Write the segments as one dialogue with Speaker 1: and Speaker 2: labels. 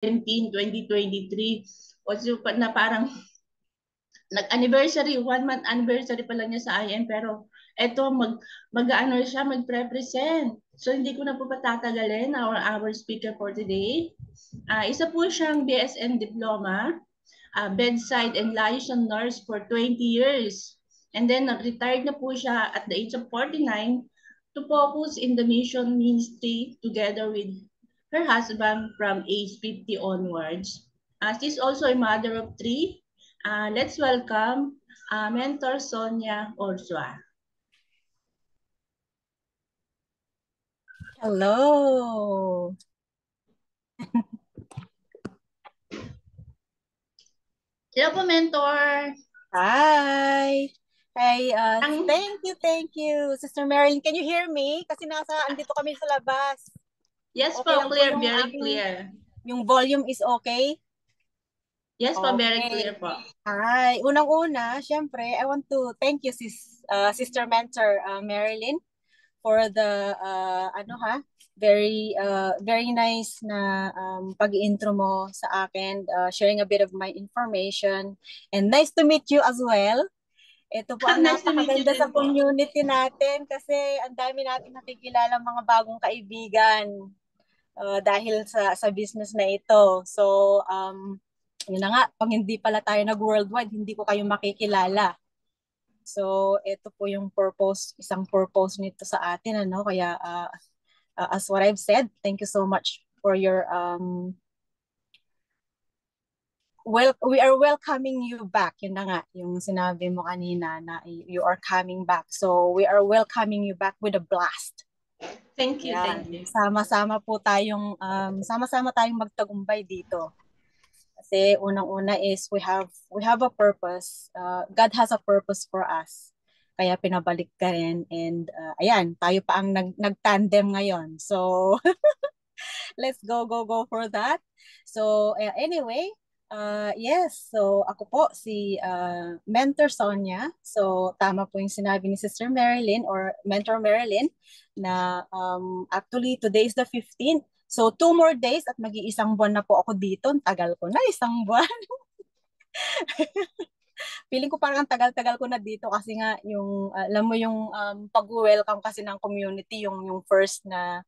Speaker 1: 2023. Also, na parang nag-anniversary, 1 month anniversary pa lang niya sa IM, pero eto mag-ano siya, mag-represent. So hindi ko na po patatagalin our speaker for today. Isa po siyang BSN diploma, bedside and liaison nurse for 20 years. And then retired na po siya at the age of 49 to focus in the mission ministry together with her husband from age 50 onwards. She's also a mother of three. Let's welcome Mentor Sonia Orsua.
Speaker 2: Hello.
Speaker 1: Hello po, Mentor.
Speaker 2: Hi. Hey, thank you. Sister Marilyn, can you hear me? Kasi andito kami sa labas.
Speaker 1: Yes
Speaker 2: Okay
Speaker 1: po,
Speaker 2: lang po
Speaker 1: clear,
Speaker 2: yung
Speaker 1: very clear.
Speaker 2: yung volume is okay?
Speaker 1: Yes po, very
Speaker 2: Okay.
Speaker 1: clear po.
Speaker 2: Hi. Unang-una, syempre, I want to thank you, Sister Mentor Marilyn, for the very nice na pag-intro mo sa akin, sharing a bit of my information, and nice to meet you as well. Ito po ang
Speaker 1: Nice to meet you
Speaker 2: napakaganda sa
Speaker 1: din po.
Speaker 2: community natin kasi ang dami nating nakikilala mga bagong kaibigan dahil sa business na ito. So yun na nga, pag hindi pala tayo nag-worldwide, hindi ko kayo makikilala. So, ito po yung isang purpose nito sa atin, ano? Kaya, as what I've said, thank you so much for your, we are welcoming you back. Yun na nga, yung sinabi mo kanina na you are coming back. So, we are welcoming you back with a blast.
Speaker 1: Thank you,
Speaker 2: Yan.
Speaker 1: thank you.
Speaker 2: Sama-sama tayong magtagumpay dito. Kasi unang-una is we have a purpose. God has a purpose for us. Kaya pinabalik ka rin, and ayan, tayo pa ang nag-tandem ngayon. So let's go for that. So anyway, yes, so ako po si Mentor Sonia. So tama po yung sinabi ni Sister Marilyn or Mentor Marilyn na actually today is the 15th. So 2 more days at mag-iisang buwan na po ako dito. Tagal ko na, isang buwan. Feeling ko parang tagal-tagal ko na dito kasi nga yung alam mo yung pag-welcome kasi ng community, yung first na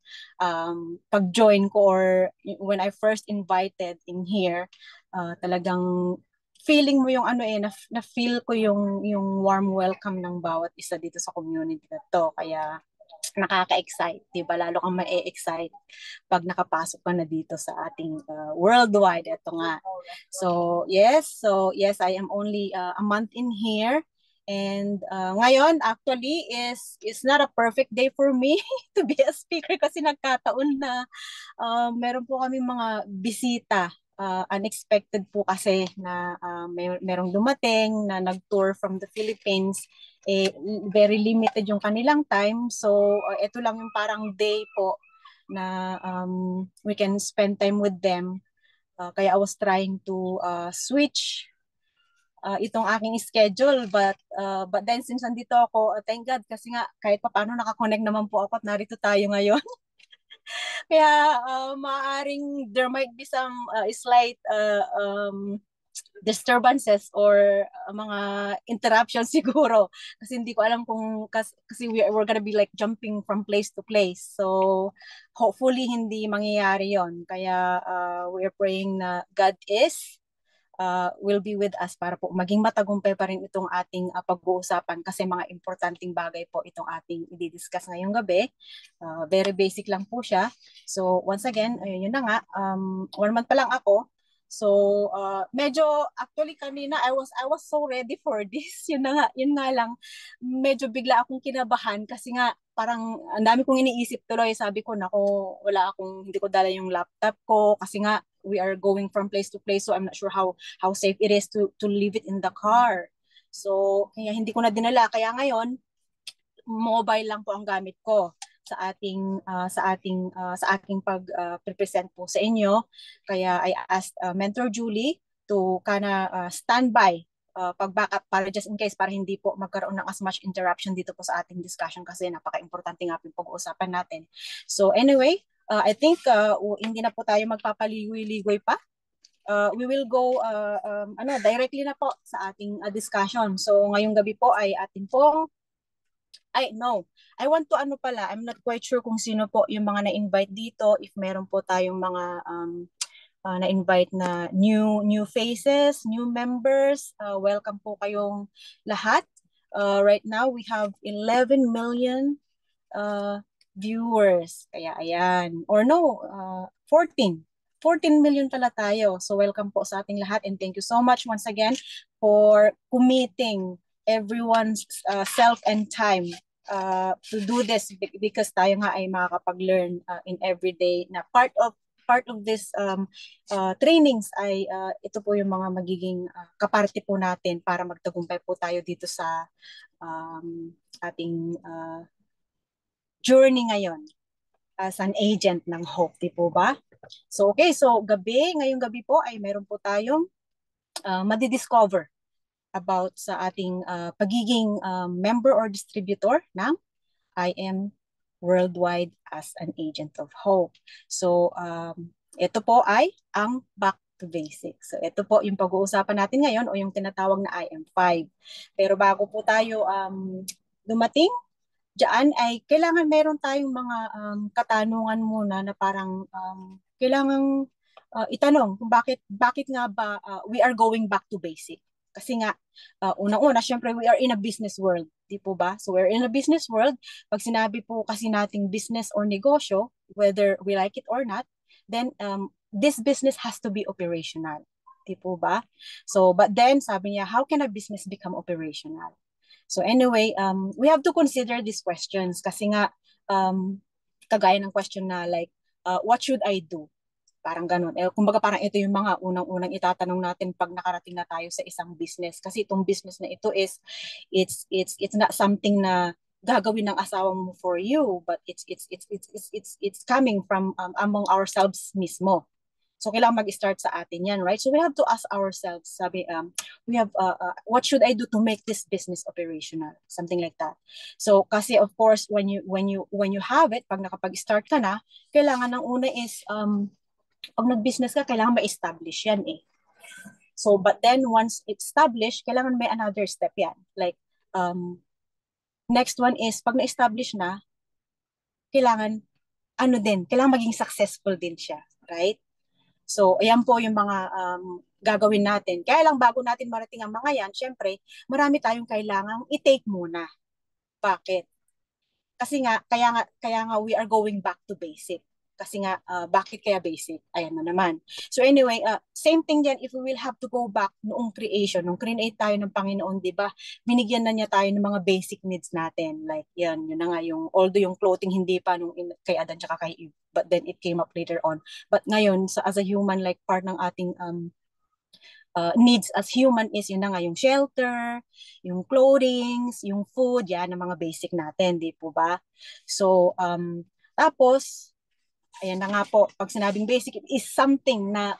Speaker 2: pag-join ko or when I first invited in here, talagang feeling mo yung na feel ko yung warm welcome ng bawat isa dito sa community na to. Kaya nakaka-excite, 'di ba? Lalo kang ma-excite pag nakapasok ka na dito sa ating worldwide. Ito nga. So yes, I am only a month in here. And ngayon actually is not a perfect day for me to be a speaker kasi nagkataon na meron po kami mga bisita. Unexpected po kasi na merong dumating na nag-tour from the Philippines. Very limited yung kanilang time. So ito lang yung parang day po na we can spend time with them. Kaya I was trying to switch itong aking schedule, but then since nandito ako, thank God kasi nga kahit pa paano nakakonect naman po ako at narito tayo ngayon. Kaya maaaring there might be some slight disturbances or mga interruptions siguro kasi hindi ko alam kung kasi we're gonna be like jumping from place to place, so hopefully hindi mangyayari yon. Kaya we're praying na God will be with us para po maging matagumpay pa rin itong ating pag-uusapan kasi mga importanteng bagay po itong ating i-discuss ngayong gabi. Very basic lang po siya. So once again, ayun yun na nga, 1 month pa lang ako. So medyo actually kanina I was so ready for this. Yun nga lang medyo bigla akong kinabahan kasi nga parang ang dami kong iniisip tuloy. Sabi ko nako, hindi ko dala yung laptop ko kasi nga we are going from place to place, so I'm not sure how safe it is to leave it in the car. So kaya hindi ko na dinala. Kaya ngayon mobile lang po ang gamit ko sa aking pag present po sa inyo. Kaya I asked Mentor Julie to standby pag-backup para just in case, para hindi po magkaroon ng as much interruption dito po sa ating discussion kasi napaka-importante nga po yung pag-uusapan natin. So anyway, I think hindi na po tayo magpapaligoy-ligoy pa. We will go directly na po sa ating discussion. So ngayong gabi po ay atin pong no. I want to pala, I'm not quite sure kung sino po yung mga na-invite dito, if meron po tayong mga na-invite na new faces, new members. Welcome po kayong lahat. Right now we have 11 million viewers. Kaya ayan. Or no, 14 million pala tayo. So welcome po sa ating lahat and thank you so much once again for committing everyone's self and time to do this because tayo nga ay makakapag-learn in everyday na part of this trainings ay ito po yung mga magiging kaparte po natin para magtagumpay po tayo dito sa ating journey ngayon as an agent ng Hope, di po ba? So okay, so ngayong gabi po ay meron po tayong madidiscover about sa ating pagiging member or distributor ng I Am Worldwide as an Agent of Hope. So ito po ay ang back to basics. So ito po yung pag-uusapan natin ngayon o yung tinatawag na IM5. Pero bago po tayo dumating diyan ay kailangan meron tayong mga katanungan muna na parang kailangang itanong kung bakit nga ba we are going back to basic. Kasi nga unang-una syempre we are in a business world, di po ba? So we're in a business world. Pag sinabi po kasi nating business or negosyo, whether we like it or not, then this business has to be operational. Di po ba? So but then sabi niya, how can a business become operational? So anyway, we have to consider these questions kasi nga kagaya ng question na like, what should I do? Parang ganun. Kumbaga parang ito yung mga unang-unang itatanong natin pag nakarating na tayo sa isang business. Kasi itong business na ito is, it's not something na gagawin ng asawa mo for you, but it's coming from among ourselves mismo. So kailangan mag-start sa atin yan, right? So we have to ask ourselves, we have what should I do to make this business operational? Something like that. So kasi of course when you have it, pag nakapag-start ka na, kailangan ng una is pag nag-business ka, kailangan ma-establish yan eh. So but then once it's established, kailangan may another step yan. Like next one is pag na-establish na, kailangan kailangan maging successful din siya, right? So, ayan po yung mga gagawin natin. Kaya lang bago natin marating ang mga yan, syempre, marami tayong kailangang i-take muna. Bakit? Kasi nga, kaya nga we are going back to basic. Kasi nga, bakit kaya basic? Ayan na naman. So anyway, same thing yan if we will have to go back noong creation. Nung create tayo ng Panginoon, di ba? Binigyan na niya tayo ng mga basic needs natin. Like yan, yun na nga yung, although yung clothing hindi pa nung kay Adan tsaka kay Eve, but then it came up later on. But ngayon, as a human, like part ng ating needs as human is yun na nga yung shelter, yung clothing, yung food, yan ang mga basic natin, di po ba? So, tapos, ayan na nga po, pag sinabing basic, it is something na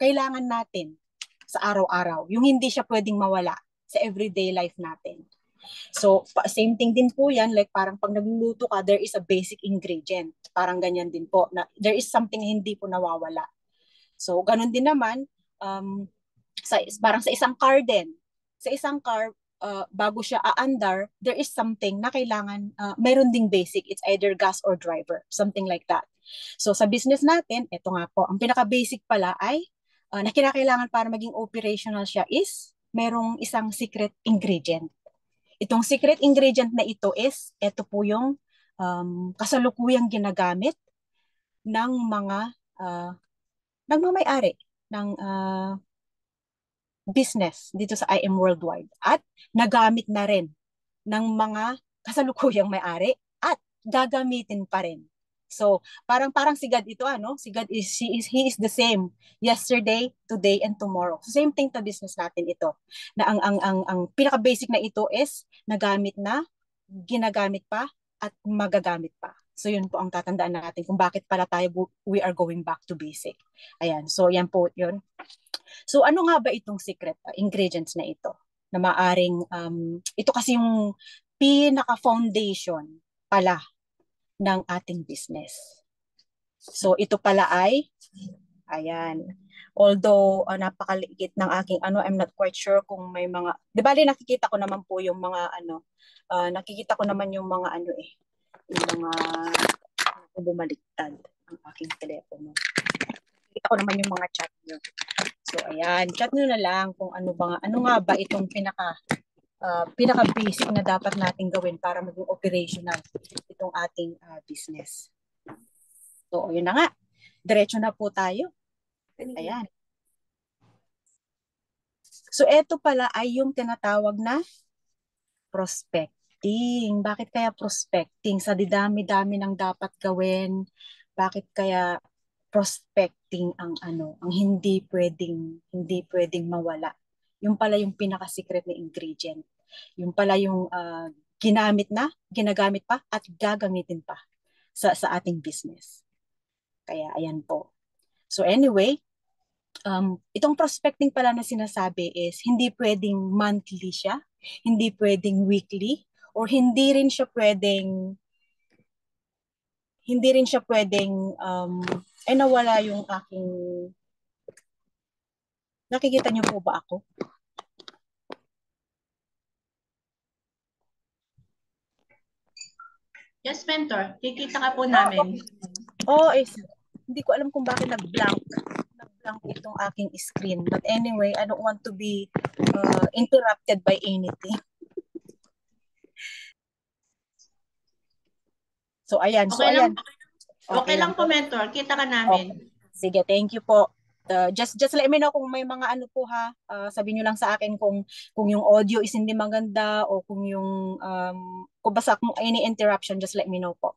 Speaker 2: kailangan natin sa araw-araw. Yung hindi siya pwedeng mawala sa everyday life natin. So, same thing din po yan. Like parang pag nagluluto ka, there is a basic ingredient. Parang ganyan din po. Na, there is something hindi po nawawala. So, ganun din naman, parang sa isang car din. Sa isang car, bago siya aandar, there is something na kailangan, meron ding basic. It's either gas or driver. Something like that. So, sa business natin, ito nga po, ang pinaka-basic pala ay, na kinakailangan para maging operational siya is, merong isang secret ingredient. Itong secret ingredient na ito is, ito po yung kasalukuyang ginagamit ng mga nagmamayari ng business dito sa I Am Worldwide at nagamit na rin ng mga kasalukuyang may-ari at gagamitin pa rin. So, parang si God ito si God he is the same yesterday, today and tomorrow. So, same thing to business natin ito. Na ang pinaka basic na ito is nagamit na, ginagamit pa at magagamit pa. So yun po ang tatandaan natin kung bakit pala we are going back to basic. Ayan, so yan po yun. So ano nga ba itong secret ingredients na ito? Na maaring, ito kasi yung pinaka-foundation pala ng ating business. So ito pala ay, ayan. Although napakaliit ng aking I'm not quite sure kung may mga, di ba nakikita ko naman po yung mga nakikita ko naman yung mga yung mga bumaliktad ang aking telepono. Nakikita ko naman yung mga chat nyo. So ayan, chat nyo na lang kung ano nga ba itong pinaka-basic na dapat nating gawin para maging operational itong ating business. So, yun na nga. Diretso na po tayo. Ayan. So, eto pala ay yung tinatawag na prospecting. Bakit kaya prospecting? Sa didami-dami ng dapat gawin, bakit kaya prospecting ang ang hindi pwedeng mawala? Yung pala yung pinaka-secret na ingredient. Yung pala yung ginagamit pa at gagamitin pa sa ating business. Kaya ayan po. So anyway, itong prospecting pala na sinasabi is hindi pwedeng monthly siya, hindi pwedeng weekly, or hindi rin siya pwedeng nawala yung aking, nakikita niyo po ba ako?
Speaker 1: Yes, mentor. Kikita ka po namin.
Speaker 2: Hindi ko alam kung bakit nag-blank itong aking screen. But anyway, I don't want to be interrupted by anything. So, ayan.
Speaker 1: Okay lang po, mentor. Kita ka namin.
Speaker 2: Okay. Sige, thank you po. Just let me know kung may mga po ha. Sabihin niyo lang sa akin kung yung audio is hindi maganda o kung yung kung any interruption, just let me know po.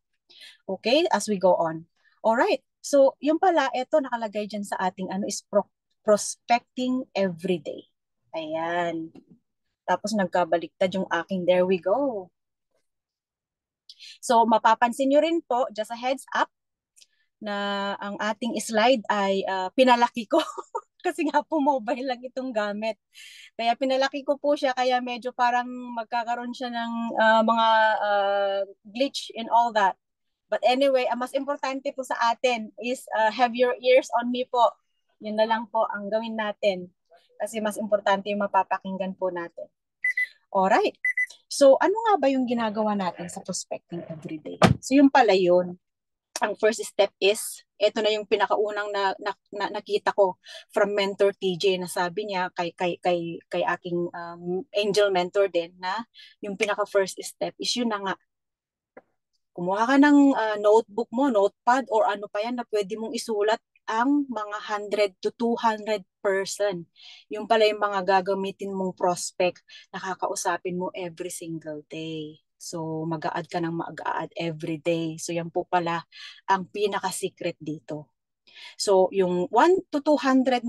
Speaker 2: Okay, as we go on. All right. So, yung pala, ito nakalagay dyan sa ating is prospecting everyday. Ayan. Tapos nagkabaliktad yung aking, there we go. So, mapapansin nyo rin po, just a heads up, na ang ating slide ay pinalaki ko. Kasi nga po mobile lang itong gamit. Kaya pinalaki ko po siya, kaya medyo parang magkakaroon siya ng mga glitch and all that. But anyway, ang mas importante po sa atin is have your ears on me po. Yun na lang po ang gawin natin. Kasi mas importante yung mapapakinggan po natin. Alright. So, ano nga ba yung ginagawa natin sa prospecting everyday? So, yung pala yun. Ang first step is, ito na yung pinakaunang nakita ko from Mentor TJ na sabi niya kay aking angel mentor din na yung pinaka first step is yun na nga. Kumuha ka ng notebook mo, notepad, or ano pa yan na pwede mong isulat ang mga 100 to 200 person. Yung pala yung mga gagamitin mong prospect na kakausapin mo every single day. So, mag-a-add ka ng mag-a-add every day. So, yan po pala ang pinaka-secret dito. So, yung 1 to 200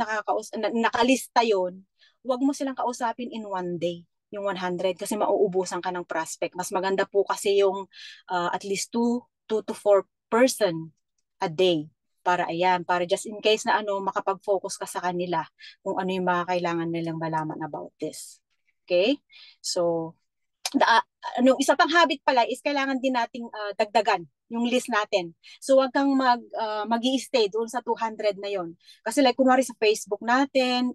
Speaker 2: nakalista yon, huwag mo silang kausapin in one day, yung 100, kasi mauubusan ka ng prospect. Mas maganda po kasi yung at least 2 to 4 person a day. Para just in case na makapag-focus ka sa kanila kung ano yung mga kailangan nilang malaman about this. Okay? So, isa pang habit pala is kailangan din nating dagdagan yung list natin. So wag kang mag-i-stay doon sa 200 na yon. Kasi like kunwari sa Facebook natin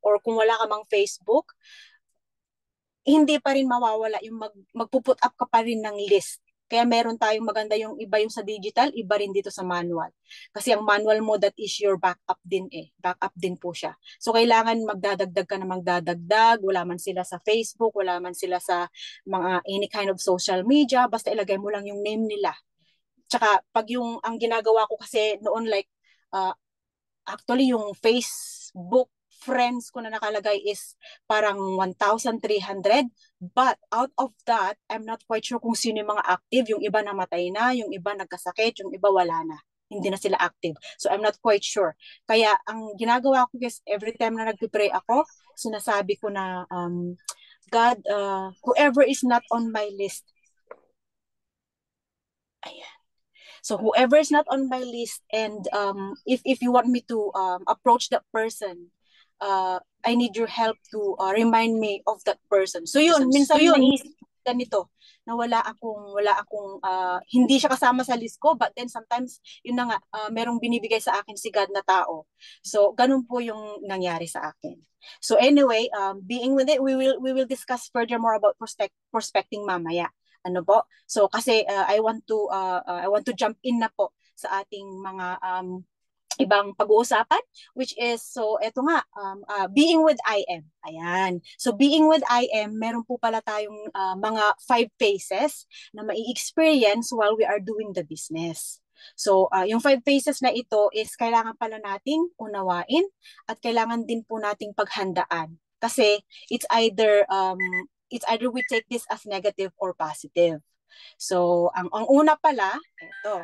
Speaker 2: or kung wala ka mang Facebook, hindi pa rin mawawala yung magpuput up ka pa rin ng list. Kaya meron tayong maganda yung iba yung sa digital, iba rin dito sa manual. Kasi ang manual mo, that is your backup din Backup din po siya. So kailangan magdadagdag ka na magdadagdag, wala man sila sa Facebook, wala man sila sa mga any kind of social media, basta ilagay mo lang yung name nila. Tsaka pag ang ginagawa ko kasi noon like, actually yung Facebook friends ko na nakalagay is parang 1,300. But out of that, I'm not quite sure kung sino yung mga active. Yung iba namatay na, yung iba nagkasakit, yung iba wala na. Hindi na sila active. So I'm not quite sure. Kaya ang ginagawa ko guys, every time na nagpipray ako, sinasabi ko na, God, whoever is not on my list, ayan. So whoever is not on my list, and if you want me to approach that person, I need your help to remind me of that person. So yun, minsan naisip ganito, na hindi siya kasama sa list ko, but then sometimes, yun na nga, merong binibigay sa akin si God na tao. So, ganun po yung nangyari sa akin. So anyway, being with it, we will discuss further more about prospecting mamaya. Ano po? So kasi I want to jump in na po sa ating mga ibang pag-uusapan, which is, so eto nga, being with IM. Ayan. So being with IM, meron po pala tayong mga 5 phases na mai-experience while we are doing the business. So yung 5 phases na ito is kailangan pala nating unawain at kailangan din po nating paghandaan. Kasi it's either we take this as negative or positive. So ang una pala, ito,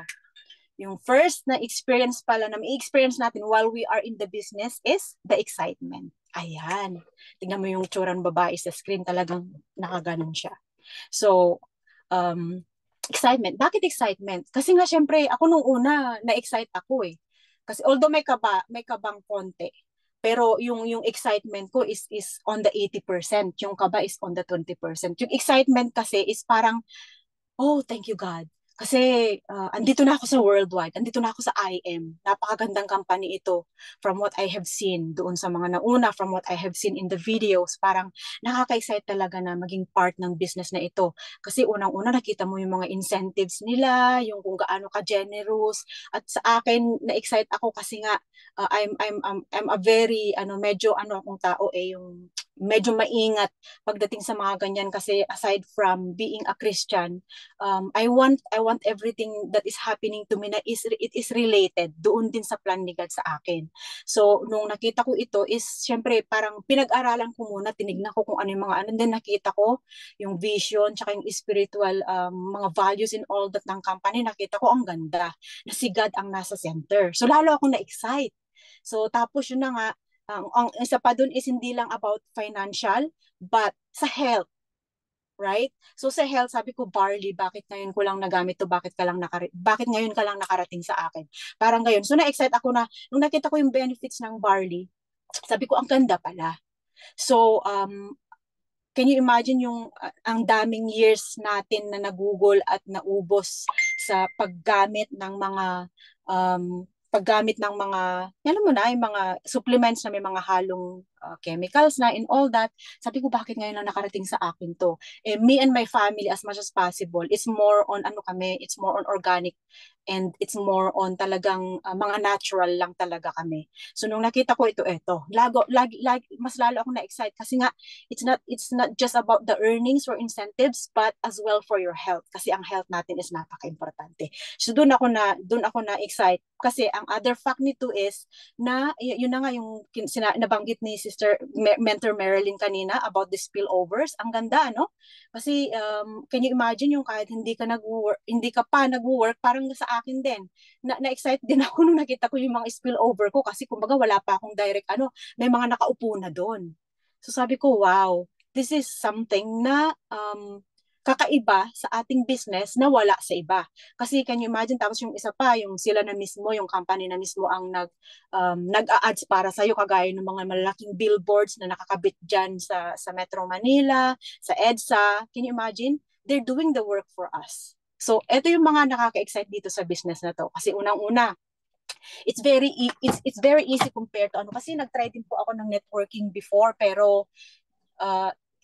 Speaker 2: yung first na experience pala na may-experience natin while we are in the business is the excitement. Ayan. Tingnan mo yung tsura ng babae sa screen, talagang nakaganon siya. So, excitement. Bakit excitement? Kasi nga syempre, ako nung una, na-excite ako eh. Kasi although may kabang konti, pero yung excitement ko is on the 80%. Yung kaba is on the 20%. Yung excitement kasi is parang, oh, thank you God. Kasi andito na ako sa worldwide, andito na ako sa IM. Napakagandang company ito from what I have seen doon sa mga nauna, from what I have seen in the videos. Parang nakaka-excite talaga na maging part ng business na ito. Kasi unang-una nakita mo yung mga incentives nila, yung kung gaano ka-generous. At sa akin, na-excite ako kasi nga I'm a very medyo akong tao yung medyo maingat pagdating sa mga ganyan kasi aside from being a Christian, I want everything that is happening to me na it is related doon din sa plan ni God sa akin. So nung nakita ko ito is syempre parang pinag-aralan ko muna, tinignan ko kung ano yung mga then nakita ko yung vision tsaka yung spiritual mga values in all that ng company, nakita ko ang ganda na si God ang nasa center. So lalo ako na-excite. So tapos yun na nga, ang isa pa dun is hindi lang about financial, but sa health, right? So sa health, sabi ko, barley, bakit ngayon ko lang nagamit to? Bakit ngayon ka lang nakarating sa akin? Parang ngayon. So na-excite ako na, nung nakita ko yung benefits ng barley, sabi ko, ang ganda pala. So, can you imagine yung ang daming years natin na nagugol at naubos sa paggamit ng mga, alam mo na, yung mga supplements na may mga halong chemicals na and all that. Sabi ko, bakit ngayon lang nakarating sa akin to? Me and my family, as much as possible, it's more on it's more on organic and it's more on talagang mga natural lang talaga kami. So nung nakita ko ito, lagi, mas lalo ako na-excite kasi nga it's not just about the earnings or incentives but as well for your health kasi ang health natin is napaka-importante. So doon ako na-excite kasi ang other fact nito is na yun na nga yung nabanggit ni Sister Mentor Marilyn kanina about the spillovers. Ang ganda, no? Kasi can you imagine yung kahit hindi ka pa nag-work, parang sa akin din. Na-excite din ako nung nakita ko yung mga spillover ko kasi kumbaga wala pa akong direct may mga nakaupo na doon. So sabi ko, wow, this is something na kakaiba sa ating business na wala sa iba. Kasi can you imagine, tapos yung isa pa, yung sila na mismo, yung company na mismo ang nag-a-ads para sa'yo, kagaya ng mga malaking billboards na nakakabit dyan sa Metro Manila, sa EDSA. Can you imagine? They're doing the work for us. So, ito yung mga nakaka-excite dito sa business na to. Kasi unang-una, it's very easy compared to kasi nag-try din po ako ng networking before, pero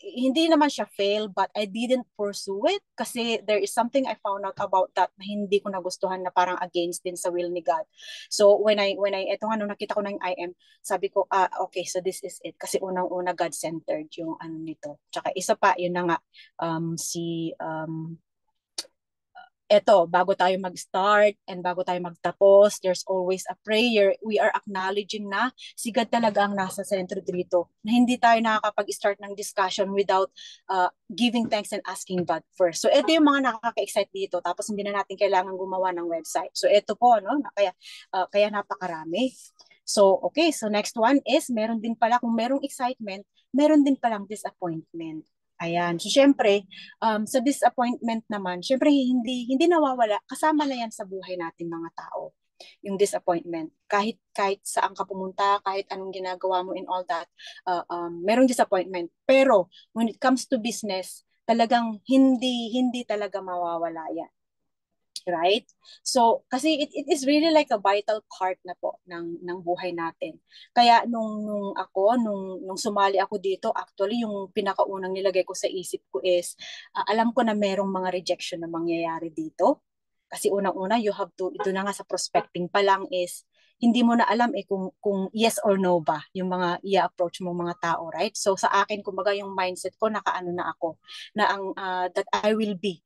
Speaker 2: hindi naman siya fail, but I didn't pursue it kasi there is something I found out about that na hindi ko nagustuhan na parang against din sa will ni God. So when eto nga nung nakita ko na yung IM, sabi ko, okay, so this is it. Kasi unang-una God-centered yung nito. Tsaka isa pa, yun na nga, eto, bago tayo mag-start and bago tayo magtapos, there's always a prayer. We are acknowledging na si God talaga ang nasa sentro dito. Na hindi tayo nakakapag-start ng discussion without giving thanks and asking God first. So ito yung mga nakaka-excite dito. Tapos hindi na natin kailangan gumawa ng website. So ito po, no? Kaya napakarami. So okay, so next one is meron din pala, kung merong excitement, meron din palang disappointment. Ayan. So, syempre, sa disappointment naman, syempre, hindi nawawala. Kasama na yan sa buhay natin mga tao. Yung disappointment. Kahit saan ka pumunta, kahit anong ginagawa mo in all that, merong disappointment. Pero, when it comes to business, talagang hindi talaga mawawala yan. Right? So, kasi it is really like a vital part na po ng buhay natin. Kaya nung sumali ako dito, actually yung pinakaunang nilagay ko sa isip ko is alam ko na merong mga rejection na mangyayari dito. Kasi unang-una, you have to, ito na nga sa prospecting pa lang is, hindi mo na alam kung yes or no ba yung mga i-approach mo mga tao, right? So sa akin, kumbaga yung mindset ko, nakaano na ako, na that I will be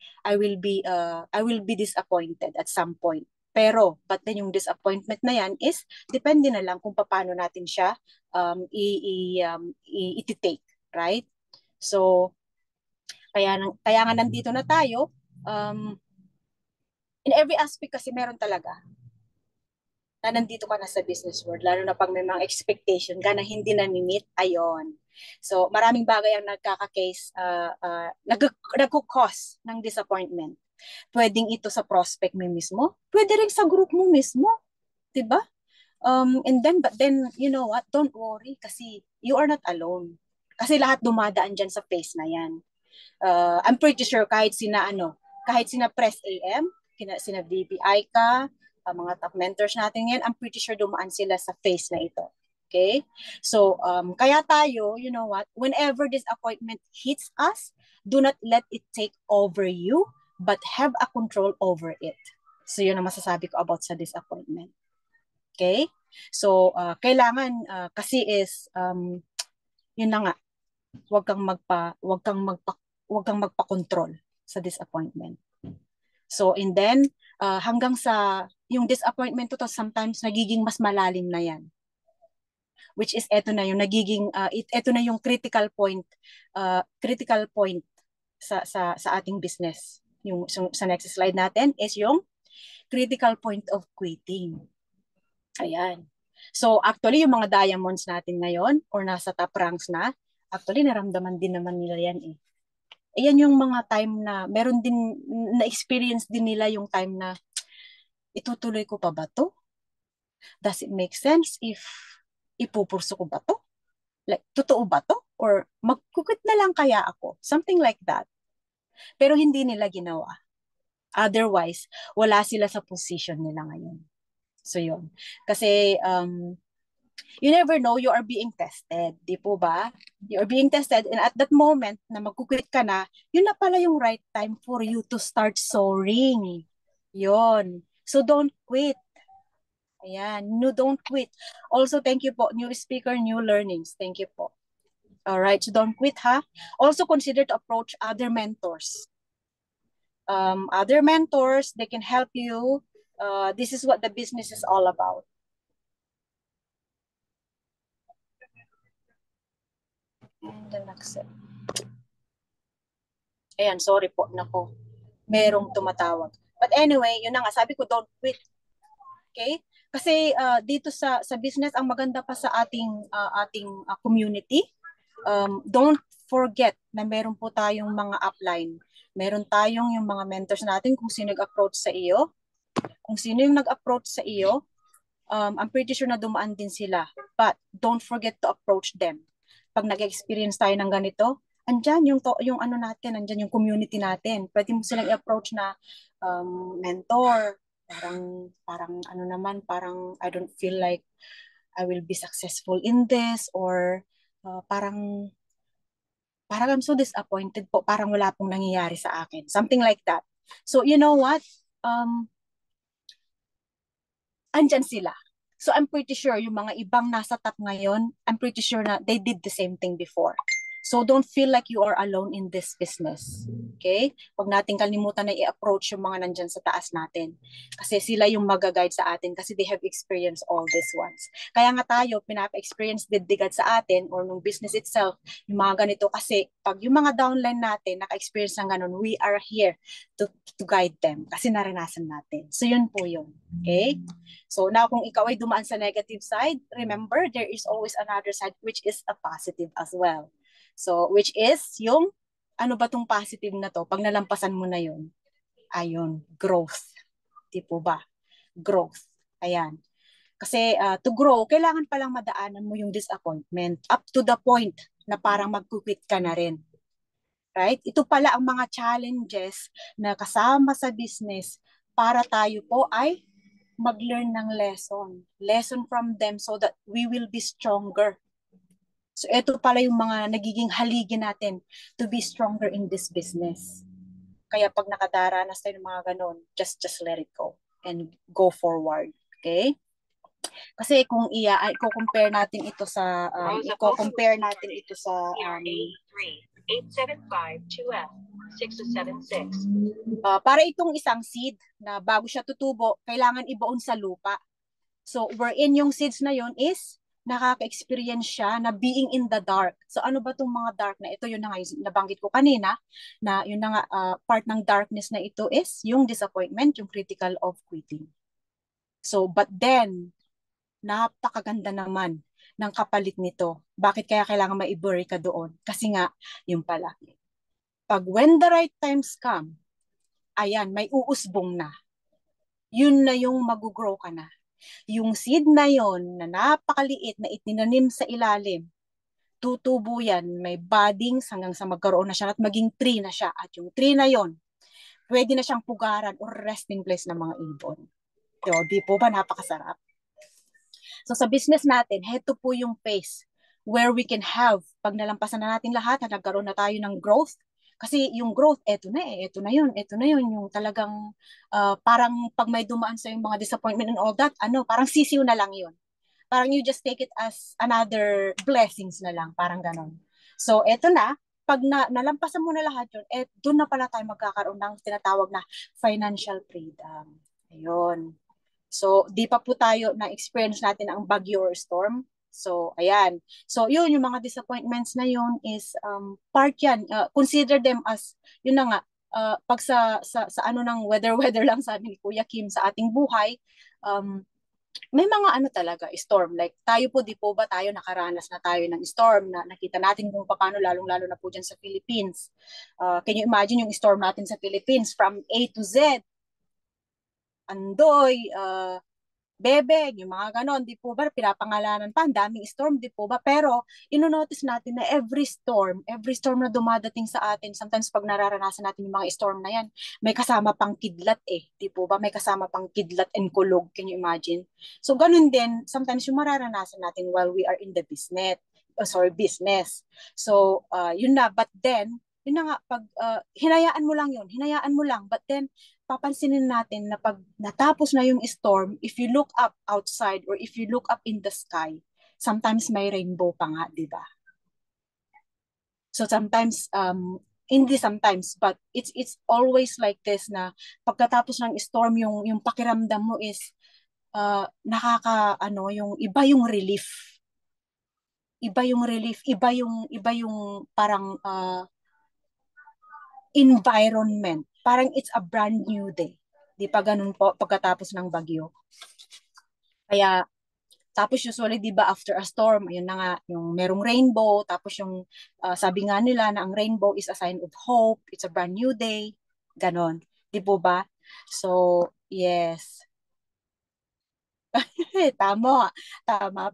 Speaker 2: disappointed at some point. Pero, but then yung disappointment na yan is, depende na lang kung paano natin siya i-take, right? So, kaya nga nandito na tayo, in every aspect kasi meron talaga na nandito ka na sa business world, lalo na pag may mga expectation ka na hindi na-meet, ayon. So, maraming bagay ang nagkaka-case, nagko-cause ng disappointment. Pwedeng ito sa prospect mo mismo, pwede rin sa group mo mismo, 'di ba? But then, you know what? Don't worry kasi you are not alone. Kasi lahat dumadaan dyan sa phase na yan. I'm pretty sure kahit sina Press AM, sina VPI ka, mga top mentors natin yan, I'm pretty sure dumaan sila sa phase na ito. Okay? So, kaya tayo, you know what, whenever disappointment hits us, do not let it take over you, but have a control over it. So, yun ang masasabi ko about sa disappointment. Okay? So, kailangan, kasi is, yun na nga, wag kang magpa-control sa disappointment. So, and then, hanggang sa, yung disappointment to sometimes nagiging mas malalim na yan. Which is, eto na yung nagiging, eto na yung critical point sa ating business. Yung sa next slide natin is yung critical point of quitting. Ayan. So, actually, yung mga diamonds natin ngayon, or nasa top ranks na, actually, naramdaman din naman nila yan eh. Ayan yung mga time na meron din, na-experience din nila yung time na itutuloy ko pa ba to? Does it make sense if ipupurso ko ba to? Like, totoo ba to? Or magkukit na lang kaya ako? Something like that. Pero hindi nila ginawa. Otherwise, wala sila sa position nila ngayon. So, yun. Kasi, you never know, you are being tested. Di po ba? You are being tested and at that moment na magkukwit ka na, yun na pala yung right time for you to start soaring. Yun. So don't quit. Ayan. No, don't quit. Also, thank you po. New speaker, new learnings. Thank you po. Alright. So don't quit, ha? Also consider to approach other mentors. Other mentors, they can help you. This is what the business is all about. And the next set. Ayan, sorry po, nako. Merong tumatawag. But anyway, yun na nga, sabi ko, don't quit. Okay? Kasi dito sa business, ang maganda pa sa ating community, don't forget na meron po tayong mga upline. Meron tayong yung mga mentors natin kung sino nag-approach sa iyo. Kung sino yung nag-approach sa iyo, I'm pretty sure na dumaan din sila. But don't forget to approach them. Pag nag-experience tayo ng ganito, andyan yung ano natin, andyan yung community natin. Pwede mo silang i-approach na mentor, parang ano naman, parang I don't feel like I will be successful in this, or parang I'm so disappointed po, parang wala pong nangyayari sa akin. Something like that. So, you know what? Andyan sila. So I'm pretty sure yung mga ibang nasa top ngayon, I'm pretty sure na they did the same thing before. So don't feel like you are alone in this business. Okay? Huwag nating kalimutan na i-approach yung mga nandyan sa taas natin. Kasi sila yung mag-guide sa atin kasi they have experienced all these ones. Kaya nga tayo, pinapa-experience diddigad sa atin or nung business itself, yung mga ganito. Kasi pag yung mga downline natin, naka-experience ng ganun, we are here to guide them kasi naranasan natin. So yun po yun. Okay? So now kung ikaw ay dumaan sa negative side, remember, there is always another side which is a positive as well. So, which is yung, ano ba tong positive na to? Pag nalampasan mo na yun, ayun, growth. Di po ba? Growth. Ayan. Kasi to grow, kailangan palang madaanan mo yung disappointment up to the point na parang mag-quit ka na rin. Right? Ito pala ang mga challenges na kasama sa business para tayo po ay mag-learn ng lesson. Lesson from them so that we will be stronger. So ito pala yung mga nagiging haligi natin to be stronger in this business. Kaya pag nakadaranas tayo ng mga ganon, just let it go and go forward. Okay? Kasi kung i-compare natin ito sa i-compare natin ito sa 8752F 676. Para itong isang seed na bago siya tutubo, kailangan ibaon sa lupa. So wherein yung seeds na yon is nakaka-experience siya na being in the dark. So ano ba tong mga dark na ito? Yun na nga yung nabanggit ko kanina na yun na nga part ng darkness na ito is yung disappointment, yung critical of quitting. So but then napakaganda naman ng kapalit nito. Bakit kaya kailangan ma-bury ka doon? Kasi nga, yung pala. Pag when the right times come, ayan, may uusbong na. Yun na yung mag-grow ka na. Yung seed na yon na napakaliit na itinanim sa ilalim, tutubo yan, may buddings hanggang sa magkaroon na siya at maging tree na siya. At yung tree na yon, pwede na siyang pugaran or resting place ng mga ibon. So, di po ba napakasarap? So sa business natin, heto po yung phase where we can have, pag nalampasan na natin lahat, nagkaroon na tayo ng growth, kasi yung growth, eto na yun, yung talagang parang pag may dumaan sa yung mga disappointment and all that, parang sisiw na lang yun. Parang you just take it as another blessings na lang, parang ganon. So eto na, pag nalampasan mo na lahat yun, doon na pala tayo magkakaroon ng tinatawag na financial freedom. Ayun. So, di pa po tayo na-experience natin ang bagyo or storm. So, ayan. So, yun, yung mga disappointments na yun is part yan. Consider them as, yun na nga, pag sa ano ng weather lang sabi ni Kuya Kim sa ating buhay, may mga ano talaga, storm. Like tayo po, di po ba tayo nakaranas na tayo ng storm na nakita natin kung paano, lalong-lalo na po dyan sa Philippines. Can you imagine yung storm natin sa Philippines from A to Z? Andoy, Bebeg, yung mga ganon, di po ba, pinapangalanan pa, ang daming storm, di po ba? Pero, ino-notice natin na every storm na dumadating sa atin, sometimes pag nararanasan natin yung mga storm na yan, may kasama pang kidlat di po ba? May kasama pang kidlat and kulog, can you imagine? So, ganun din, sometimes yung mararanasan natin while we are in the business. So, yun na, but then, yun na nga, pag hinayaan mo lang, but then, papansinin natin na pag natapos na yung storm, if you look up outside or if you look up in the sky, sometimes may rainbow pa nga, di ba? So sometimes, hindi sometimes, but it's always like this na pagkatapos ng storm, yung pakiramdam mo is yung iba yung relief. Iba yung parang environment. Parang it's a brand new day. Di pa ganun po pagkatapos ng bagyo. Kaya, tapos usually, di ba, after a storm, ayun na nga, yung merong rainbow, tapos yung sabi nga nila na ang rainbow is a sign of hope, it's a brand new day, ganon. Di po ba? So, yes. Tama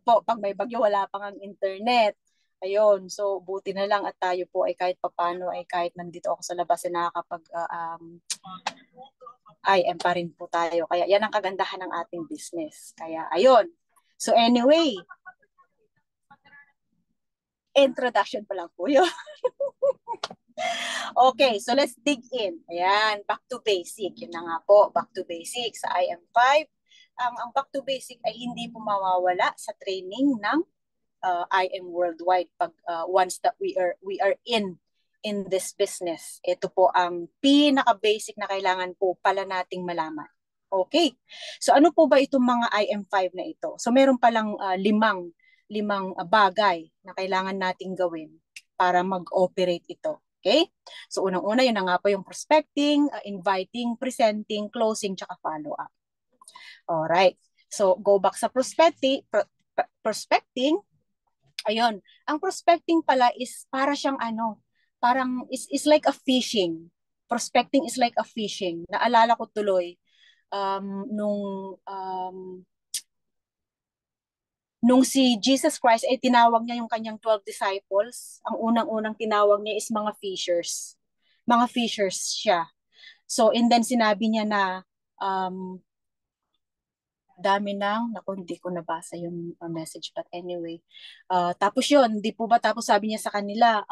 Speaker 2: po. Pag may bagyo, wala pang ang internet. Ayun, so buti na lang at tayo po ay kahit papano ay kahit nandito ako sa labas ay nakakapag IM pa rin po tayo. Kaya yan ang kagandahan ng ating business. Kaya ayun. So anyway, introduction pa lang po yun. Okay, so let's dig in. Ayan, back to basic. Yun na nga po, back to basic sa IM5. Ang back to basic ay hindi po mawawala sa training ng IM Worldwide pag once that we are in this business. Ito po ang pinaka-basic na kailangan po pala nating malaman. Okay. So ano po ba itong mga IM5 na ito? So meron palang limang bagay na kailangan nating gawin para mag-operate ito. Okay? So unang-una yun na nga po yung prospecting, inviting, presenting, closing, tsaka follow-up. Alright. So go back sa prospecting. Ayun. Ang prospecting pala is para siyang parang is like a fishing. Prospecting is like a fishing. Naalala ko tuloy nung Nung si Jesus Christ ay tinawag niya yung kanyang 12 disciples, ang unang-unang tinawag niya is mga fishers. Mga fishers siya. So, and then sinabi niya na dami naku, hindi ko nabasa yung message, but anyway. Tapos yun, di po ba, tapos sabi niya sa kanila,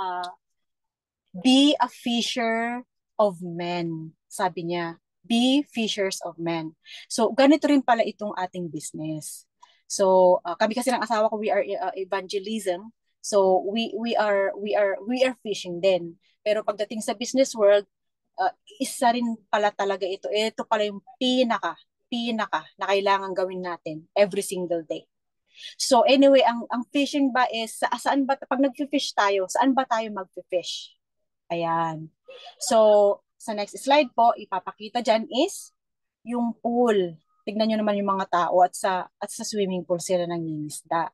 Speaker 2: be a fisher of men. Sabi niya, be fishers of men. So, ganito rin pala itong ating business. So, kami kasi ng asawa ko, we are evangelism. So, we are fishing din. Pero pagdating sa business world, isa rin pala talaga ito. Ito pala yung pinaka na kailangan gawin natin every single day. So anyway, ang fishing ba is saan ba pag nagfi-fish tayo, saan ba tayo magfi-fish? Ayan. So sa next slide po, ipapakita diyan is yung pool. Tignan niyo naman yung mga tao at sa swimming pool sila nangingisda.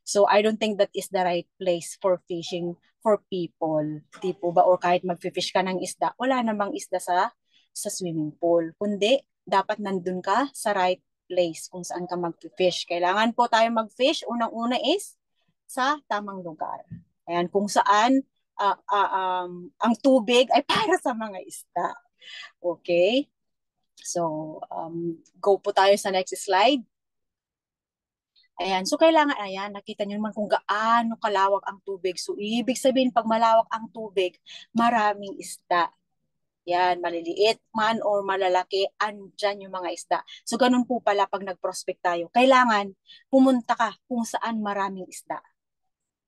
Speaker 2: So I don't think that is the right place for fishing for people. Di po ba? Or kahit magfi-fish ka ng isda, wala namang isda sa swimming pool. Kundi dapat nandun ka sa right place kung saan ka mag-fish. Kailangan po tayo mag-fish. Unang-una is sa tamang lugar. Ayan, kung saan ang tubig ay para sa mga isda. Okay? So, go po tayo sa next slide. Ayan, so kailangan, ayan, nakita nyo naman kung gaano kalawak ang tubig. So, ibig sabihin, pag malawak ang tubig, maraming isda. Yan, maliliit man or malalaki, andyan yung mga isda. So, ganun po pala pag nag-prospect tayo. Kailangan, pumunta ka kung saan maraming isda.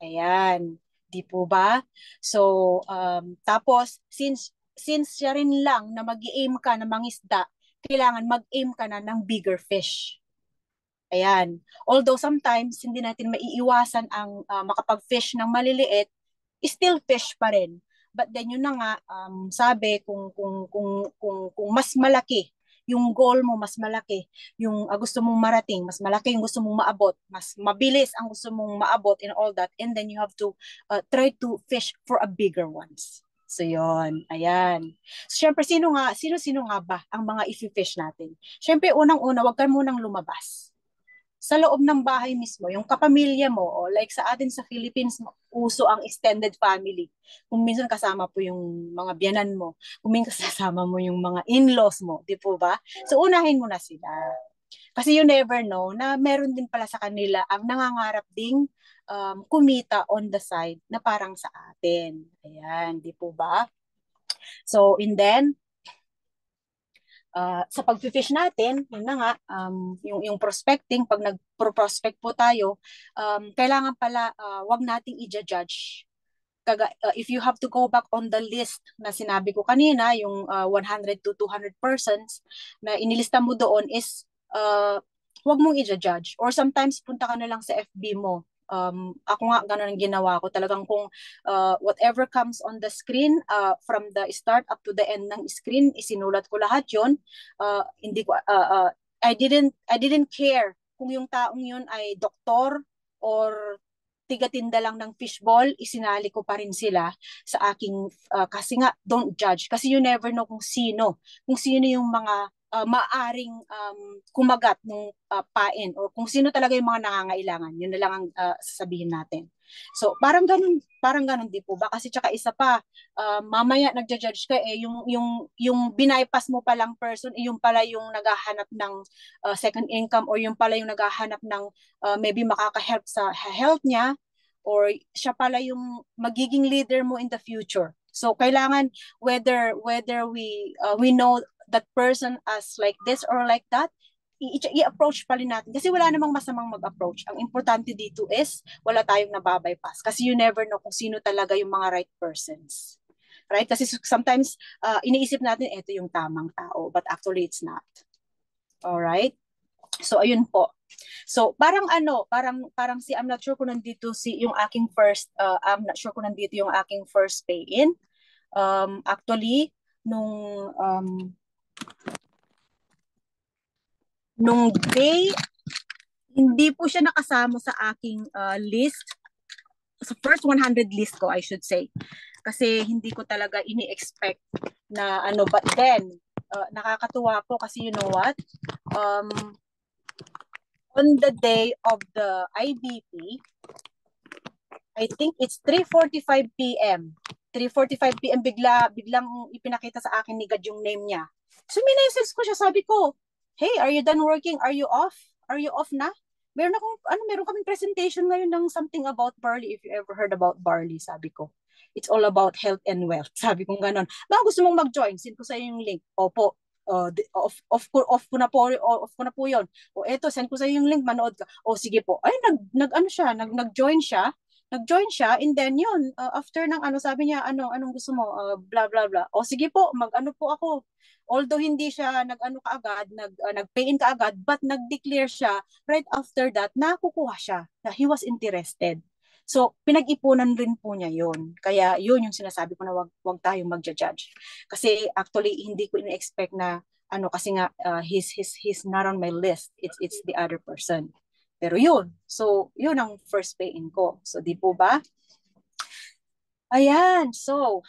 Speaker 2: Ayan, di po ba? So, tapos, since siya rin lang na mag-aim ka ng mga isda, kailangan mag-aim ka na ng bigger fish. Ayan. Although sometimes hindi natin maiiwasan ang makapag-fish ng maliliit, still fish pa rin. But then yun na nga, sabi kung mas malaki yung goal mo, mas malaki yung gusto mong marating, mas malaki yung gusto mong maabot, mas mabilis ang gusto mong maabot and all that, and then you have to try to fish for a bigger ones. So yun, ayan. So syempre, sino nga ba ang mga i-fish natin? Syempre, unang-una, wag ka munang lumabas sa loob ng bahay mismo, yung kapamilya mo, o like sa atin sa Philippines, uso ang extended family. Kung minsan kasama po yung mga biyanan mo, kung minsan kasama mo yung mga in-laws mo, di po ba? So unahin mo na sila. Kasi you never know na meron din pala sa kanila ang nangangarap ding kumita on the side na parang sa atin. Ayan, di po ba? So, and then, sa pag-fish natin, yun na nga, yung prospecting, pag nag-prospect po tayo, kailangan pala, wag nating i-judge. If you have to go back on the list na sinabi ko kanina, yung 100 to 200 persons na inilista mo doon is, wag mong i-judge. Or sometimes, punta ka na lang sa FB mo. Ako nga, ganun ang ginawa ko. Talagang kung whatever comes on the screen, from the start up to the end ng screen, isinulat ko lahat yon. Hindi ko, I didn't care kung yung taong yun ay doktor or tigatinda lang ng fishball, isinali ko pa rin sila sa aking, kasi nga, don't judge. Kasi you never know kung sino yung mga maaring kumagat ng pain or kung sino talaga yung mga nangangailangan. Yun na lang ang sasabihin natin. So, parang ganun di po ba? Kasi tsaka isa pa, mamaya nagja-judge ka yung binaypass mo palang person, yung pala yung naghahanap ng second income or yung pala yung naghahanap ng maybe makaka-help sa health niya or siya pala yung magiging leader mo in the future. So kailangan whether we know that person as like this or like that, i-approach pa rin natin. Kasi wala namang masamang mag-approach. Ang importante dito is wala tayong nababypass. Kasi you never know kung sino talaga yung mga right persons. Right? Kasi sometimes iniisip natin ito yung tamang tao, but actually it's not. Alright? So ayun po. So parang si I'm not sure kung nandito yung aking first pay-in. Actually nung day, hindi po siya nakasama sa aking list. Sa first 100 list ko, I should say. Kasi hindi ko talaga ini-expect na but then, nakakatuwa po kasi you know what? On the day of the IBP, I think it's 3:45 p.m. 3:45 p.m. biglang ipinakita sa akin ni God yung name niya. So minessage ko siya, sabi ko, "Hey, are you done working? Are you off? Are you off na?" Meron kaming presentation ngayon ng something about barley, if you ever heard about barley, sabi ko. It's all about health and wealth. Sabi ko ganon. Baka gusto mong mag-join, send ko sa iyo yung link. Opo. Off ko na po 'yon. O eto, send ko sa iyo yung link, manood ka. O sige po. Ay nag-join siya. Nag-join siya, and then yun, after ng sabi niya, anong gusto mo, blah blah blah. O sige po, mag-ano po ako. Although hindi siya kaagad, nag-pay in kaagad, but nag-declare siya right after that, nakukuha siya, na he was interested. So, pinag-ipunan rin po niya yun. Kaya yun yung sinasabi ko na wag tayong magja-judge. Kasi actually, hindi ko in-expect na, kasi nga, he's not on my list. It's the other person. Pero yun. So, yun ang first pay-in ko. So, di po ba? Ayan. So,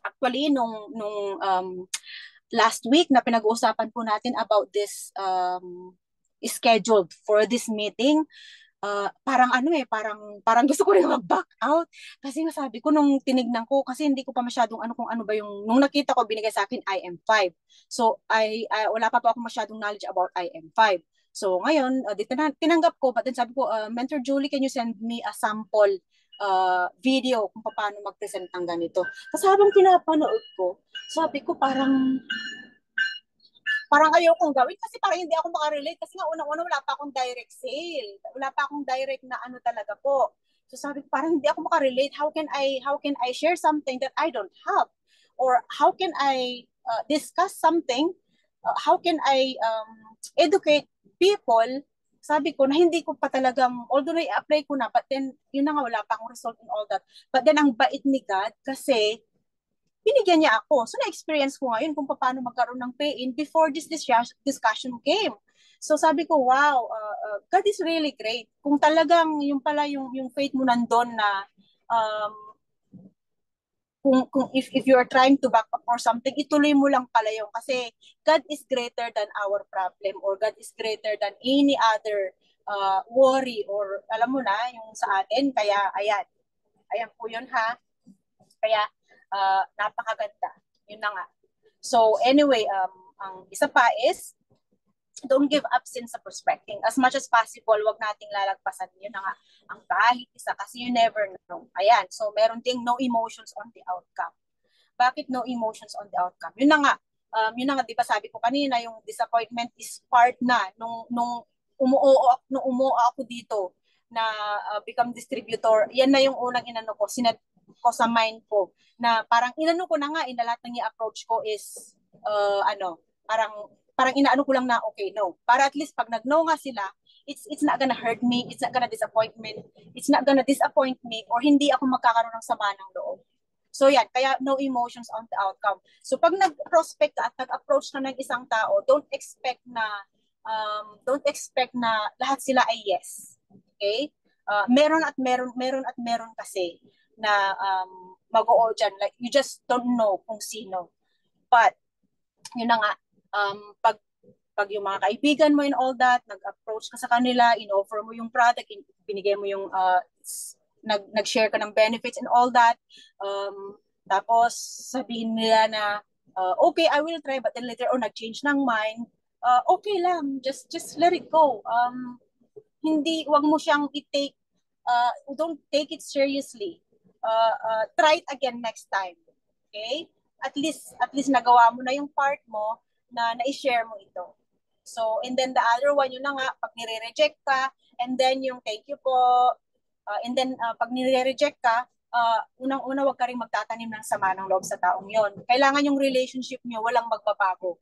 Speaker 2: actually, nung last week na pinag-uusapan po natin about this scheduled for this meeting, parang gusto ko rin mag-back out. Kasi sabi ko nung tinignan ko, kasi hindi ko pa masyadong kung ano ba yung, nung nakita ko, binigay sa akin IM5. So, wala pa ako masyadong knowledge about IM5. So, ngayon, tinanggap ko, but then sabi ko, Mentor Julie, can you send me a sample video kung paano mag-present ng ganito? Kasi habang pinapanood ko, sabi ko parang ayaw kong gawin kasi parang hindi ako makarelate kasi nga unang-una wala pa akong direct sale. Wala pa akong direct na talaga po. So sabi ko parang hindi ako makarelate. How can I share something that I don't have? Or how can I discuss something? How can I educate people? Sabi ko na hindi ko pa talagang, although na-apply ko na, but then yun na nga, wala pa akong result and all that. But then ang bait ni God kasi binigyan niya ako. So, na-experience ko ngayon kung paano magkaroon ng pay-in before this discussion came. So, sabi ko, wow, God is really great. Kung talagang yung pala yung faith mo nandun na kung if you are trying to back up or something, ituloy mo lang pala yung kasi God is greater than our problem or God is greater than any other worry or alam mo na, yung sa atin. Kaya, ayan po yun ha. Kaya, napakaganda. Yun na nga. So, anyway, ang isa pa is, don't give up sin sa prospecting. As much as possible, wag nating lalagpasan. Yun na nga, ang kahit isa, kasi you never know. Ayan, so meron ding no emotions on the outcome. Bakit no emotions on the outcome? Yun na nga, di ba sabi ko kanina, yung disappointment is part na nung umuo ako dito na become distributor. Yan na yung unang inano ko, sinet ko sa mind ko na parang inano ko na nga, lahat ng i-approach ko is parang inaano ko lang na okay, no. Para at least pag nag-no nga sila, it's not gonna hurt me, it's not gonna disappoint me, or hindi ako magkakaroon ng sama ng loob. So yan, kaya no emotions on the outcome. So pag nag-prospect ka at nag-approach ka ng isang tao, don't expect na lahat sila ay yes. Okay? Meron at meron kasi na mag-oo dyan. Like, you just don't know kung sino. But, yun na nga, pag yung mga kaibigan mo and all that, nag-approach ka sa kanila, in-offer mo yung product, binigay mo yung, nag-share ka ng benefits and all that, tapos sabihin nila na, okay, I will try, but then later on, nag-change ng mind, okay lang, just let it go. Wag mo siyang i-take, don't take it seriously. Try it again next time. Okay? At least nagawa mo na yung part mo na na-share mo ito. So, and then the other one, yun na nga, pag nire-reject ka, and then yung thank you po, and then pag nire-reject ka, unang-una wag ka rin magtatanim ng sama ng loob sa taong yon. Kailangan yung relationship nyo walang magbabago.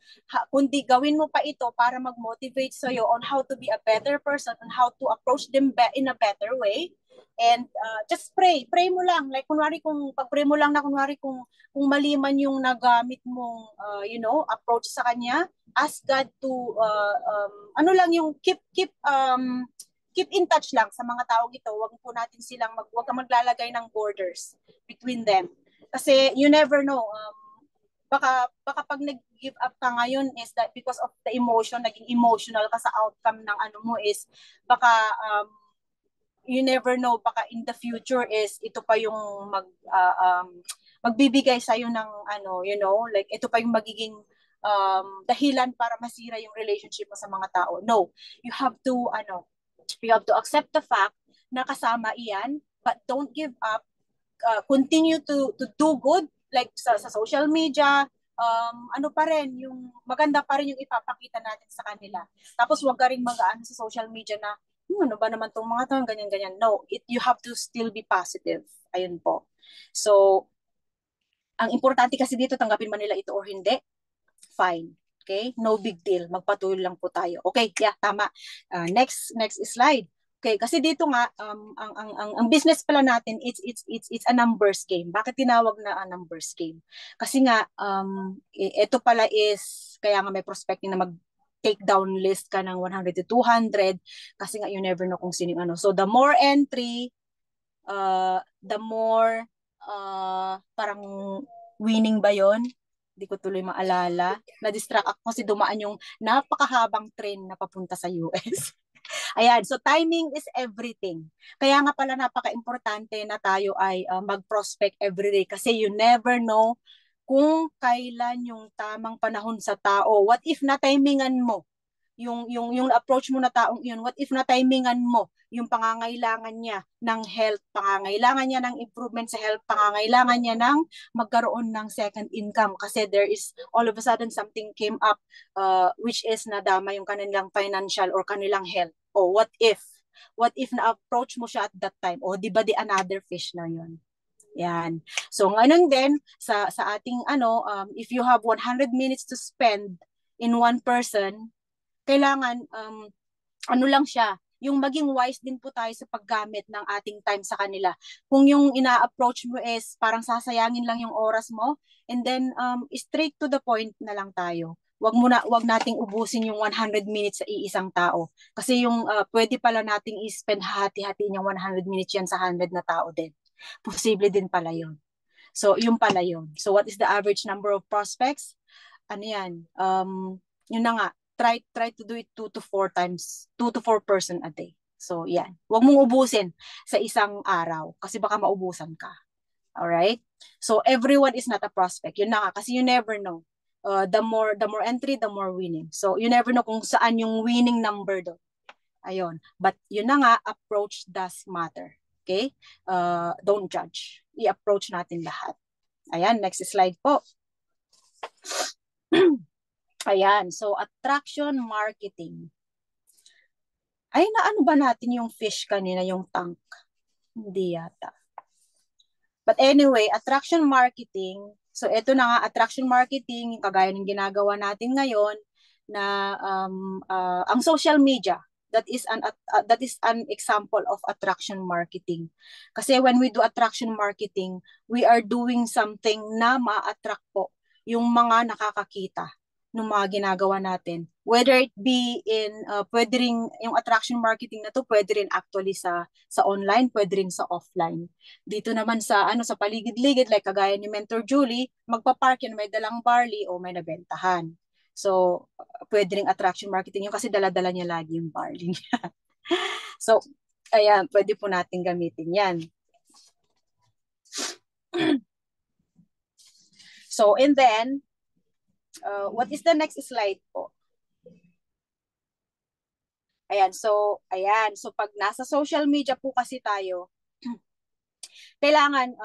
Speaker 2: Kundi gawin mo pa ito para mag-motivate sa'yo on how to be a better person, on how to approach them in a better way. And just pray mo lang. Like kunwari kung pag-pray mo lang na kunwari kung mali man yung nagamit mong approach sa kanya, ask God to keep in touch lang sa mga taong ito. Wag po natin silang wag kang maglalagay ng borders between them. Kasi you never know baka pag nag-give up ka ngayon is that because of the emotion, naging emotional ka sa outcome ng ano mo is baka you never know, baka in the future is ito pa yung magbibigay sa iyo ng ano, like ito pa yung magiging dahilan para masira yung relationship mo sa mga tao. No, you have to accept the fact na kasama iyan, but don't give up. Continue to do good, like sa social media, ano pa rin, yung maganda pa rin yung ipapakita natin sa kanila. Tapos wag ka rin mag-ano sa social media na, ano ba naman tong mga to, ganyan-ganyan. No, you have to still be positive. Ayun po. So, ang importante kasi dito, tanggapin man nila ito or hindi, fine. Okay? No big deal. Magpatuloy lang po tayo. Okay, yeah, tama. Next slide. Okay, kasi dito nga ang business pala natin, it's a numbers game. Bakit tinawag na a numbers game? Kasi nga ito pala is kaya nga may prospecting na mag take down list ka ng 100 to 200 kasi nga you never know kung sino ano. So the more entry, the more parang winning ba 'yon? Hindi ko tuloy maalala. Na-distract ako kasi dumaan yung napakahabang train na papunta sa US. Ayan, so timing is everything. Kaya nga pala napaka-importante na tayo ay mag-prospect everyday kasi you never know kung kailan yung tamang panahon sa tao. What if na-timingan mo yung approach mo na taong yun? What if na-timingan mo yung pangangailangan niya ng health, pangangailangan niya ng improvement sa health, pangangailangan niya ng magkaroon ng second income kasi there is all of a sudden something came up which is nadama yung kanilang financial or kanilang health. O what if na-approach mo siya at that time? O di ba di another fish na yun? Yan. So ngayon din sa ating if you have 100 minutes to spend in one person, kailangan ano lang siya, yung maging wise din po tayo sa paggamit ng ating time sa kanila. Kung yung ina-approach mo is parang sasayangin lang yung oras mo, and then straight to the point na lang tayo. Wag nating ubusin yung 100 minutes sa iisang tao. Kasi yung pwede pala nating i-spend hati-hatiin yung 100 minutes yan sa 100 na tao din. Posible din pala yun. So, yung pala yun. So, what is the average number of prospects? Ano yan? Yun na nga, try to do it 2 to 4 times, 2 to 4 person a day. So, yan. Huwag mong ubusin sa isang araw kasi baka maubusan ka. Alright? So, everyone is not a prospect. Yun na nga, kasi you never know. The more entry, the more winning. So, you never know kung saan yung winning number doon. Ayun. But yun na nga, approach does matter. Okay? Don't judge. I-approach natin lahat. Ayan, next slide po. Ayan, so attraction marketing. Ay, naano ba natin yung fish kanina, yung tank? Hindi yata. But anyway, attraction marketing. So ito na nga, attraction marketing, kagaya ng ginagawa natin ngayon na ang social media, that is an example of attraction marketing. Kasi when we do attraction marketing, we are doing something na ma-attract po yung mga nakakakita ng mga ginagawa natin. Whether it be in, pwede rin, yung attraction marketing na to, pwede rin actually sa online, pwede rin sa offline. Dito naman sa sa paligid-ligid, like kagaya ni Mentor Julie, magpa-park yan, may dalang barley o may nabentahan. So, pwede rin attraction marketing yun kasi dala-dala niya lagi yung barley niya. So, ayan, pwede po natin gamitin yan. So, and then, what is the next slide po? Ayan, so pag nasa social media po kasi tayo, kailangan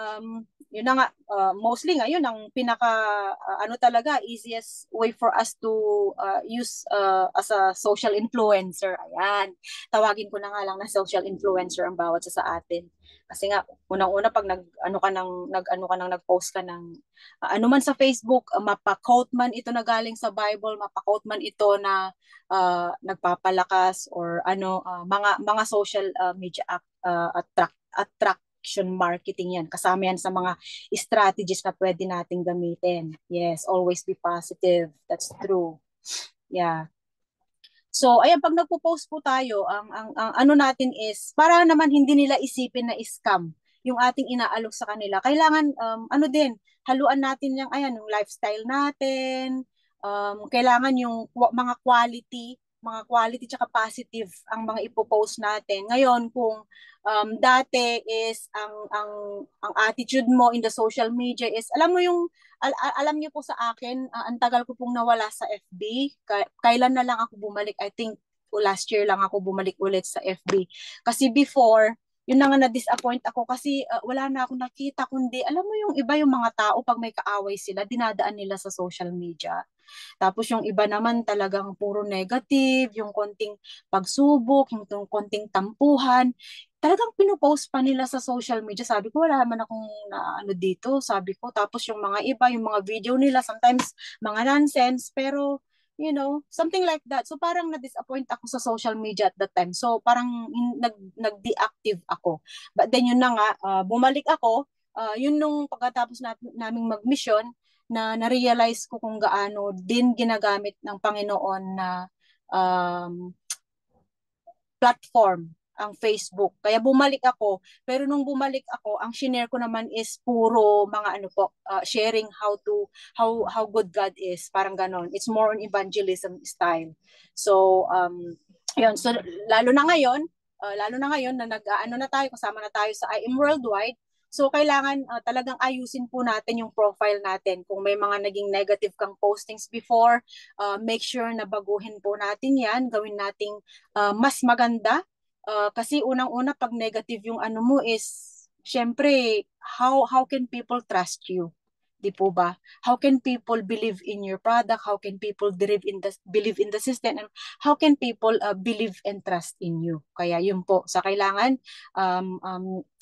Speaker 2: yun na nga, mostly ngayon ang pinaka talaga easiest way for us to use as a social influencer. Ayan, tawagin ko na nga lang na social influencer ang bawat sa atin. Kasi nga unang-una pag nag-post ka ng ano man sa Facebook, mapa-quote man ito na galing sa Bible, mapa-quote man ito na nagpapalakas or mga social media attraction marketing yan. Kasama yan sa mga strategies na pwede nating gamitin. Yes, always be positive. That's true. Yeah. So, ayan, pag nagpo-post po tayo, ang ano natin is, para naman hindi nila isipin na scam yung ating inaalok sa kanila, kailangan ano din, haluan natin yung lifestyle natin, kailangan yung mga quality tsaka positive ang mga ipopost natin. Ngayon, kung dati is ang attitude mo in the social media is, alam mo yung, alam niyo po sa akin, ang tagal ko pong nawala sa FB. Kailan na lang ako bumalik? I think last year lang ako bumalik ulit sa FB. Kasi before, yun na nga na-disappoint ako kasi wala na akong nakita, kundi alam mo yung iba, yung mga tao pag may kaaway sila, dinadaan nila sa social media. Tapos yung iba naman talagang puro negative, yung konting pagsubok, yung konting tampuhan, talagang pinopost pa nila sa social media. Sabi ko, wala man akong na ano dito, sabi ko. Tapos yung mga iba, yung mga video nila, sometimes mga nonsense, pero something like that. So parang na-disappoint ako sa social media at that time. So parang nag-deactive ako. But then yun na nga, bumalik ako. Yun nung pagkatapos naming mag-mission, na na-realize ko kung gaano din ginagamit ng Panginoon na um, platform ang Facebook. Kaya bumalik ako. Pero nung bumalik ako, ang shinare ko naman is puro mga sharing how good God is. Parang ganon. It's more on evangelism style. So, yun. So, lalo na ngayon na na tayo, kasama na tayo sa I Am Worldwide. So, kailangan talagang ayusin po natin yung profile natin. Kung may mga naging negative kang postings before, make sure na baguhin po natin yan. Gawin nating mas maganda. Kasi unang-una, pag negative yung ano mo is, syempre, how can people trust you? Di po ba? How can people believe in your product? How can people believe in the system? And how can people believe and trust in you? Kaya yun po. Sa kailangan,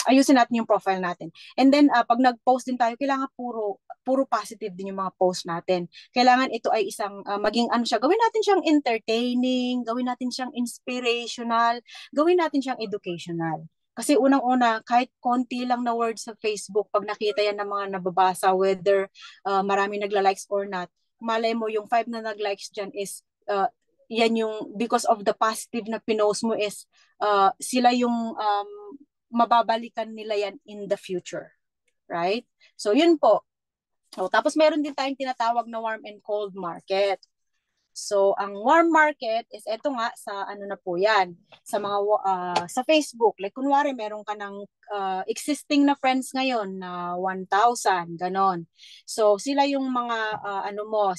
Speaker 2: ayusin natin yung profile natin. And then, pag nag-post din tayo, kailangan puro positive din yung mga post natin. Kailangan ito ay isang, maging gawin natin siyang entertaining, gawin natin siyang inspirational, gawin natin siyang educational. Kasi unang-una, kahit konti lang na words sa Facebook, pag nakita yan ng mga nababasa, whether marami nagla-likes or not, malay mo yung 5 na nag-likes dyan is, yan yung, because of the positive na pinost mo is, sila yung mababalikan nila yan in the future. Right? So, yun po. Tapos meron din tayong tinatawag na warm and cold market. So, ang warm market is eto nga sa ano na po yan, sa mga sa Facebook. Like kunwari meron ka ng existing na friends ngayon na 1,000, ganon. So, sila yung mga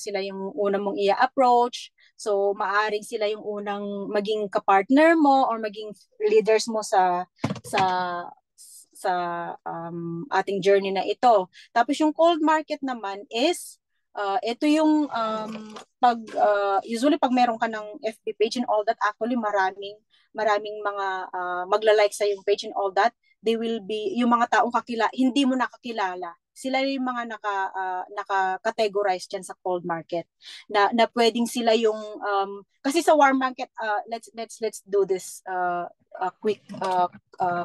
Speaker 2: sila yung unang mong i-approach. So, maaring sila yung unang maging kapartner mo or maging leaders mo sa sa ating journey na ito. Tapos yung cold market naman is ito yung usually pag meron ka ng FB page and all that, actually maraming mga magla-like sa yung page and all that, they will be yung mga taong hindi mo nakakilala, sila yung mga naka-categorize dyan sa cold market na pwedeng sila yung kasi sa warm market, let's do this quick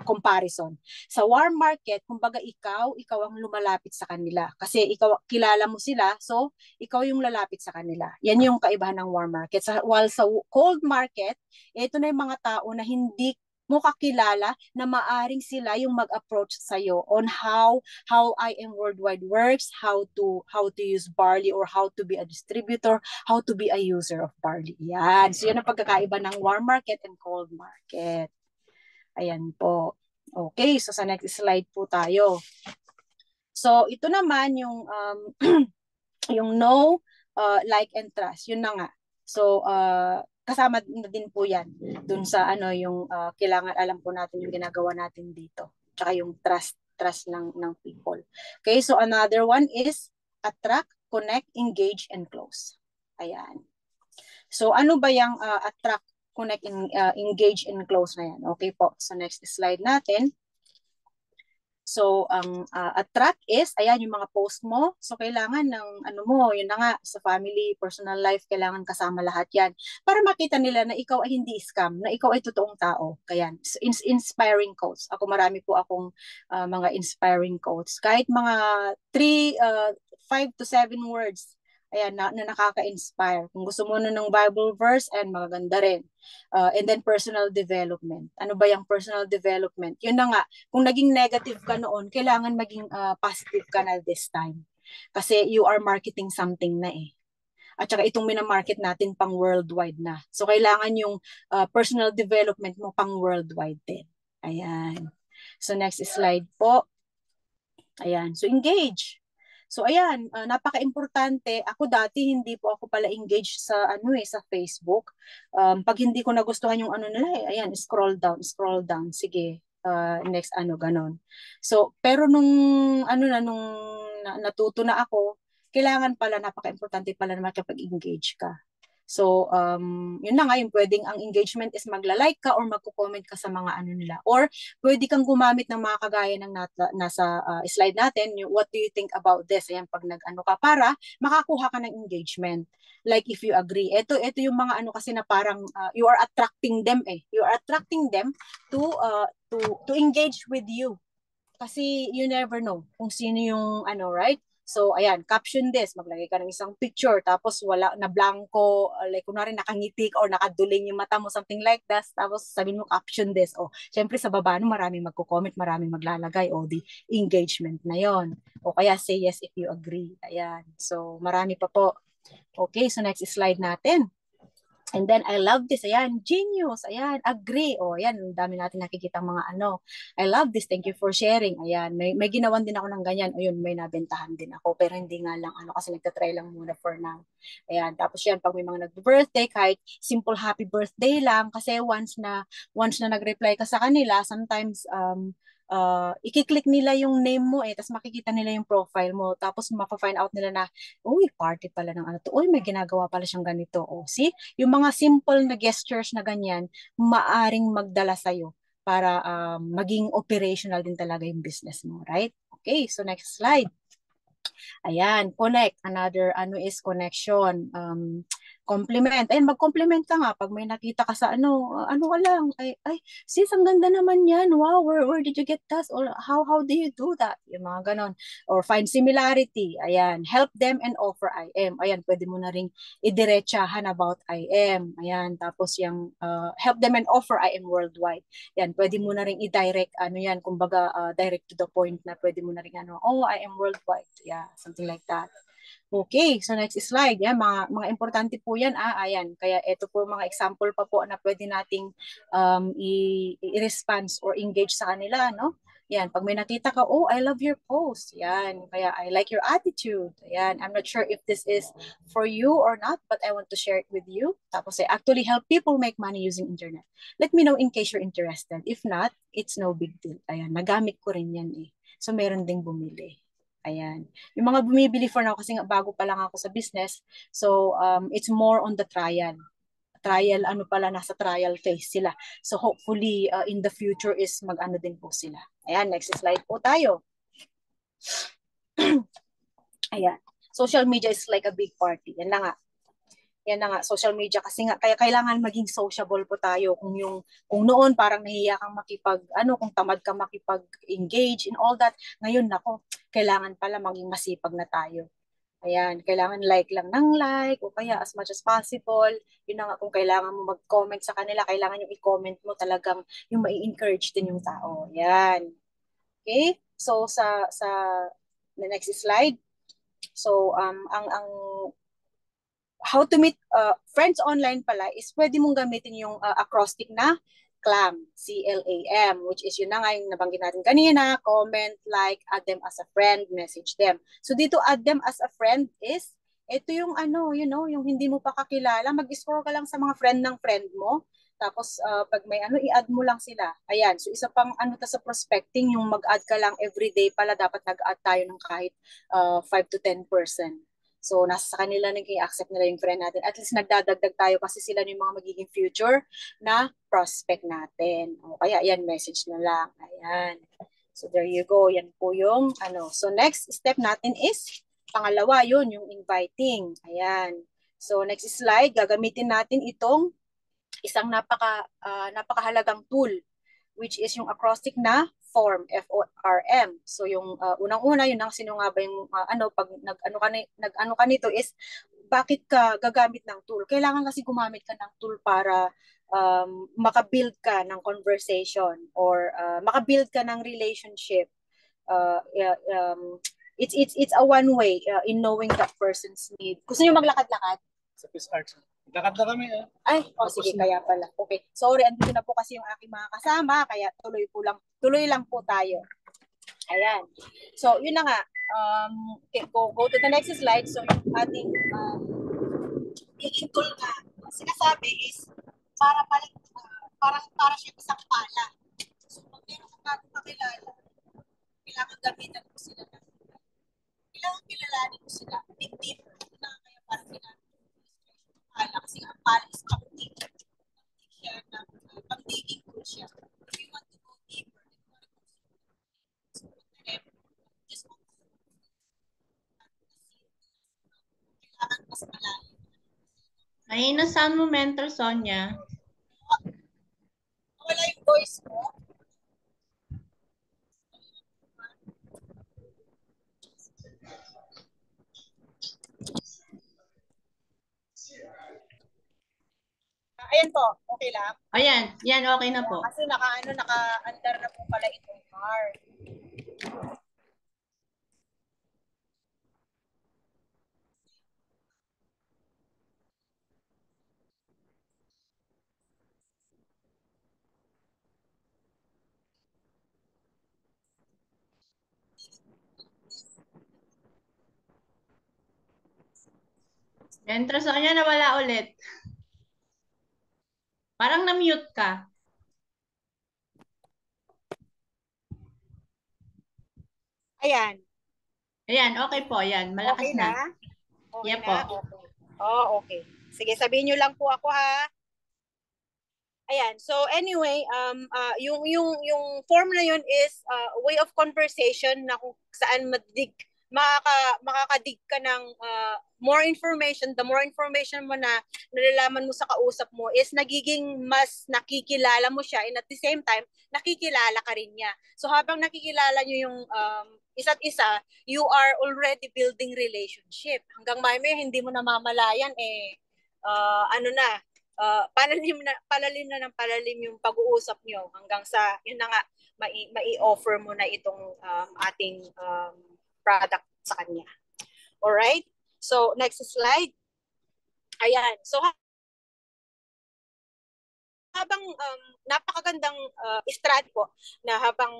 Speaker 2: comparison. Sa warm market, kumbaga ikaw ang lumalapit sa kanila kasi ikaw kilala mo sila, so ikaw yung lalapit sa kanila. Yan yung kaibahan ng warm market. While sa cold market, ito na yung mga tao na hindi mo kakilala na maaring sila yung mag-approach sa'yo on how I Am Worldwide works, how to use Barley or how to be a distributor, how to be a user of Barley. Yan. So yan ang pagkakaiba ng warm market and cold market. Ayan po. Okay, so sa next slide po tayo. So ito naman yung yung know, like and trust. Yun na nga. So kasama na din po yan dun sa yung kailangan alam po natin yung ginagawa natin dito. Tsaka yung trust ng people. Okay, so another one is attract, connect, engage, and close. Ayan. So ano ba yung attract, connect, engage, and close na yan? Okay po, so next slide natin. So, ang attract is, ayan yung mga post mo. So, kailangan ng yun na nga, sa family, personal life, kailangan kasama lahat yan. Para makita nila na ikaw ay hindi scam, na ikaw ay totoong tao. Kaya, inspiring quotes. Marami po akong mga inspiring quotes. Kahit mga 5 to 7 words, Ayan, na nakaka-inspire. Kung gusto mo na ng Bible verse, and magaganda rin. And then personal development. Ano ba yung personal development? Yun na nga, kung naging negative ka noon, kailangan maging positive ka na this time. Kasi you are marketing something na eh. At saka itong minamarket natin pang worldwide na. So kailangan yung personal development mo pang worldwide din. Ayan. So next slide po. Ayan. So engage. So ayan, napaka-importante. Ako dati hindi po ako pala engaged sa sa Facebook. Pag hindi ko nagustuhan yung nila, ayan, scroll down. Sige. Next ganon. So pero nung nung natuto na ako, kailangan pala napaka-importante pala na makipag-engage ka. So, yun na nga, yung pwedeng ang engagement is magla-like ka or magko-comment ka sa mga nila. Or, pwede kang gumamit ng mga kagaya ng nasa slide natin, yung what do you think about this? Ayan, pag ka, para makakuha ka ng engagement. Like, if you agree. Ito yung mga kasi na parang you are attracting them eh. You are attracting them to engage with you. Kasi you never know kung sino yung right? So, ayan, caption this. Maglagay ka ng isang picture, tapos wala na blanco, like kunwari nakangiti or nakaduling yung mata mo, something like that. Tapos sabihin mo, caption this. O, syempre sa baba, maraming magko-comment, maraming maglalagay. O, di engagement na yon. O kaya say yes if you agree. Ayan. So, marami pa po. Okay, so next slide natin. And then, I love this. Ayan, genius. Ayan, agree. O, ayan, dami natin nakikita mga I love this. Thank you for sharing. Ayan, may ginawan din ako ng ganyan. Ayun, may nabentahan din ako. Pero hindi nga lang, kasi nagtatry lang muna for now. Ayan, tapos yan, pag may mga nag-birthday, kahit simple happy birthday lang. Kasi once na nag-reply ka sa kanila, sometimes, i-click nila yung name mo tapos makikita nila yung profile mo, tapos mapa-find out nila na, uy, party pala ng to, uy, may ginagawa pala siyang ganito. See, yung mga simple na gestures na ganyan, maaring magdala sa'yo para maging operational din talaga yung business mo, right? Okay, so next slide. Ayan, connect. Another is connection. Compliment. Ayun, mag-compliment ka nga pag may nakita ka sa ka lang. Ay, sis, ang ganda naman yan. Wow, where did you get that? Or how do you do that? Yung mga ganon. Or find similarity. Ayan, help them and offer I am. Ayan, pwede mo na ring idiretsahan about I am. Ayan, tapos yung help them and offer I am worldwide. Yan, pwede mo na ring i-direct, kumbaga, direct to the point na pwede mo na ring oh, I am worldwide. Yeah, something like that. Okay, so next slide. Yan, mga importante po yan. Ayan. Kaya ito po mga example pa po na pwede nating i-response or engage sa kanila, no? Yan, pag may nakita ka, oh, I love your post. Yan, kaya I like your attitude. Yan, I'm not sure if this is for you or not, but I want to share it with you. Tapos I actually help people make money using internet. Let me know in case you're interested. If not, it's no big deal. Ayan, nagamit ko rin yan eh. So meron ding bumili. Ayan. Yung mga bumibili for now kasi nga bago pa lang ako sa business. So, it's more on the trial. Trial, nasa trial phase sila. So, hopefully, in the future is din po sila. Ayan, next slide po tayo. Ayan. Social media is like a big party. Yan na nga, social media kasi nga kaya kailangan maging sociable po tayo. Kung noon parang nahiya kang kung tamad ka makipag-engage in all that, ngayon nako, kailangan pala maging masipag na tayo. Ayan, kailangan like lang ng like o kaya as much as possible. Yun na nga, kung kailangan mo mag-comment sa kanila, kailangan yung i-comment mo talagang yung mai-encourage din yung tao. Ayan. Okay? So sa the next slide. So ang how to meet friends online pala is pwede mong gamitin yung acrostic na CLAM, C-L-A-M, which is yun na nga yung nabanggit natin kanina, comment, like, add them as a friend, message them. So dito add them as a friend is, ito yung yung hindi mo pa kakilala, mag-scroll ka lang sa mga friend ng friend mo, tapos pag may i-add mo lang sila. Ayan, so isa pang sa prospecting, yung mag-add ka lang everyday pala, dapat nag-add tayo ng kahit 5 to 10%. So, nasa kanila nag-i-accept nila yung friend natin. At least nagdadagdag tayo kasi sila yung mga magiging future na prospect natin. O kaya, yan, message na lang. Ayan. So, there you go. Yan po yung So, next step natin is, pangalawa yun, yung inviting. Ayan. So, next slide, gagamitin natin itong isang napakahalagang tool, which is yung acrostic na form, FORM. So yung unang-una, yun ang sino nga ba yung pag nag-ano ka nito is bakit ka gagamit ng tool? Kailangan kasi gumamit ka ng tool para makabuild ka ng conversation or makabuild ka ng relationship. It's a one way in knowing that person's need. Gusto niyo maglakad-lakad?
Speaker 3: Sa Peace Arts. Lakad na kami eh.
Speaker 2: Ay, sige, kaya pala. Okay. Sorry, andito na po kasi yung aking mga kasama, kaya tuloy lang po tayo. Ayan. So, yun na nga. Okay, go to the next slide. So, yung ating tool nga, sinasabi is para siya isang pala. So, pag meron kang bagong kakilala, kailangan gamitan mo sila na. Kailangan kilalanin mo sila. Big deeper. Kaya parang ginagawa pala kasi ang pala is counting. Siya ng pang-digging tool siya. If you want to go deeper, if you want to just kailangan mas malalim.
Speaker 1: Ay, nasaan mo mentor, Sonia?
Speaker 2: Wala yung voice mo. Ayan po, okay lang?
Speaker 1: Ayan, yan, okay na po.
Speaker 2: Kasi naka-under na po pala itong car.
Speaker 1: Mentor, Sonia, nawala ulit. Parang na-mute ka.
Speaker 2: Ayan.
Speaker 1: Ayan, okay po. Ayan, malakas
Speaker 2: Okay na? Okay
Speaker 1: yeah,
Speaker 2: na?
Speaker 1: po.
Speaker 2: Okay. Oh, okay. Sige, sabihin nyo lang po ako ha. Ayan. So anyway, yung form na yun is way of conversation na kung saan makakadig ka ng more information. The more information mo na nalalaman mo sa kausap mo is nagiging mas nakikilala mo siya and at the same time, nakikilala ka rin niya. So habang nakikilala nyo yung isa't isa, you are already building relationship. Hanggang may hindi mo namamalayan palalim na ng palalim yung pag-uusap nyo hanggang sa, yun na nga, mai-offer mo na itong ating product sa kanya. Alright? So, next slide. Ayan. So, habang napakagandang strategy po na habang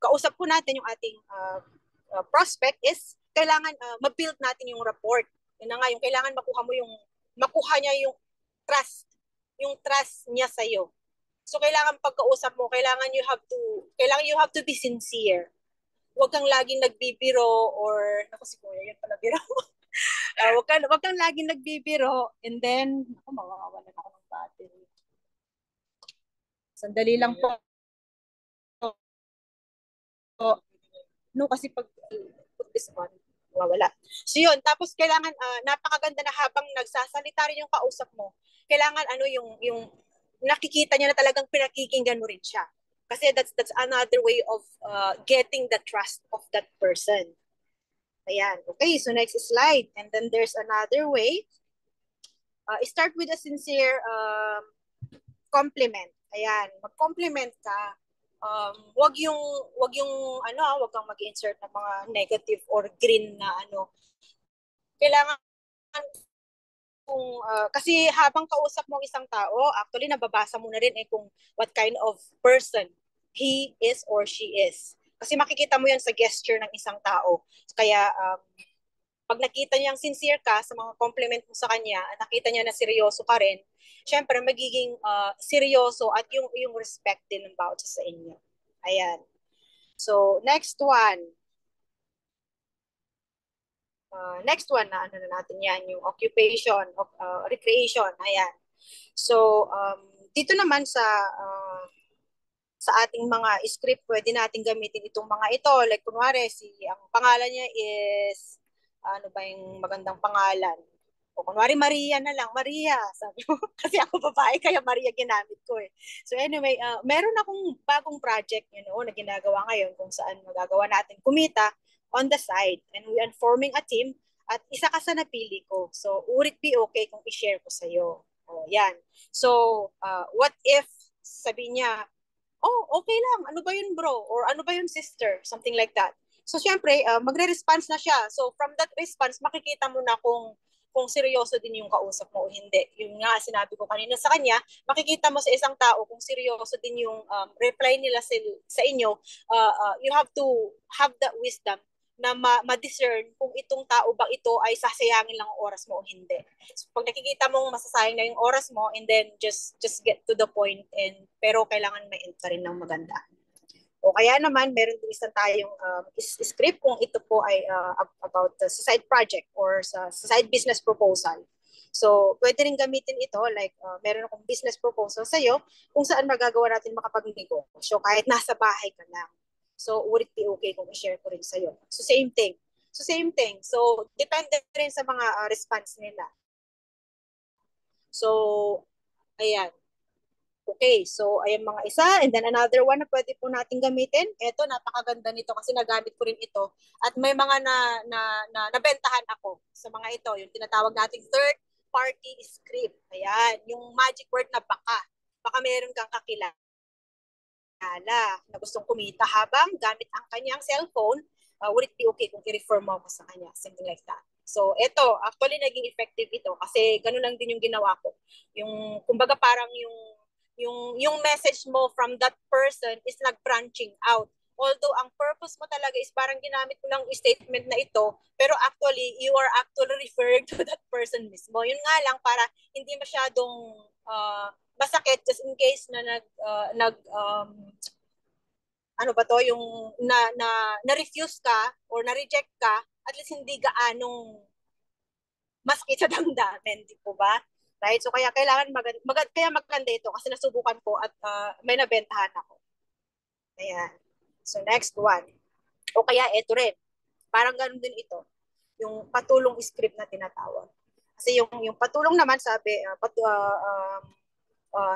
Speaker 2: kausap po natin yung ating prospect is kailangan ma-build natin yung rapport. Yun na nga, yung kailangan makuha niya yung trust niya sa iyo. So kailangan pagkausap mo, kailangan you have to be sincere. Huwag kang laging nagbibiro or ako si Kuya, yan pala biro. Huwag kang laging nagbibiro and then mawawalan ako ng battery. Sandali lang po. No, kasi pag this one, wala. So yun, tapos kailangan napakaganda na habang nagsasalita rin yung kausap mo, kailangan yung nakikita niya na talagang pinakikinggan mo rin siya. Kasi that's another way of getting the trust of that person. Ayan. Okay, so next slide. And then there's another way. Start with a sincere compliment. Ayan, mag-compliment ka. Wag kang mag-insert ng mga negative or green na Kailangan kasi habang kausap mo isang tao, actually nababasa mo na rin kung what kind of person he is or she is. Kasi makikita mo yan sa gesture ng isang tao. Kaya pag nakita niyang sincere ka sa mga compliment mo sa kanya at nakita niya na seryoso ka rin, syempre magiging seryoso at yung respect din ng bawat sa inyo. Ayan. So, next one. Next one na natin yan, yung occupation, recreation. Ayan. So, dito naman sa ating mga script, pwede natin gamitin itong mga ito. Like, kunwari, ang pangalan niya is, ano ba yung magandang pangalan? O kunwari Maria na lang, Maria, sabi mo. Kasi ako babae, kaya Maria ginamit ko eh. So anyway, meron akong bagong project, na ginagawa ngayon kung saan magagawa natin kumita on the side. And we are forming a team at isa ka sa napili ko. So would it be okay kung i-share ko sa'yo? O yan. So what if sabi niya, oh, okay lang. Ano ba yun bro? Or ano ba yun sister? Something like that. So syempre, magre-response na siya. So from that response, makikita mo na kung seryoso din yung kausap mo o hindi. Yung nga, sinabi ko kanina sa kanya, makikita mo sa isang tao kung seryoso din yung reply nila sa inyo. You have to have that wisdom na ma-discern kung itong tao ba ito ay sasayangin lang ang oras mo o hindi. So, pag nakikita mong masasayang na yung oras mo, and then just get to the point, pero kailangan may end pa rin ng maganda. O kaya naman, meron din isang tayong script kung ito po ay about the side project or sa side business proposal. So, pwede rin gamitin ito, like meron akong business proposal sa'yo kung saan magagawa natin makapag-negosyo kahit nasa bahay ka lang. So, would it be okay kung i-share ko rin sa'yo? So, same thing. So, depende rin sa mga response nila. So, ayan. Okay, so ayan mga isa. And then another one na pwede po natin gamitin. Ito, napakaganda nito kasi nagamit ko rin ito. At may mga nabentahan ako sa mga ito. Yung tinatawag nating third party script. Ayan, yung magic word na baka. Baka meron kang kakilala na gustong kumita habang gamit ang kanyang cellphone. Would it be okay kung i-refer mo ako sa kanya? Something like that. So, ito, actually naging effective ito kasi ganun lang din yung ginawa ko. Yung, kumbaga parang yung message mo from that person is nag-branching out. Although ang purpose mo talaga is parang ginamit mo lang statement na ito, pero actually, you are actually referring to that person mismo. Yun nga lang, para hindi masyadong masakit just in case na ano ba to, yung na-refuse ka or na-reject ka, at least hindi gaanong maskit sa damdamin, di po ba? Right? So kaya kailangan kaya maganda ito kasi nasubukan ko at may nabentahan ako. Ayan. So next one. O kaya ito rin. Parang ganun din ito. Yung patulong script na tinatawag. Kasi yung patulong naman sabi,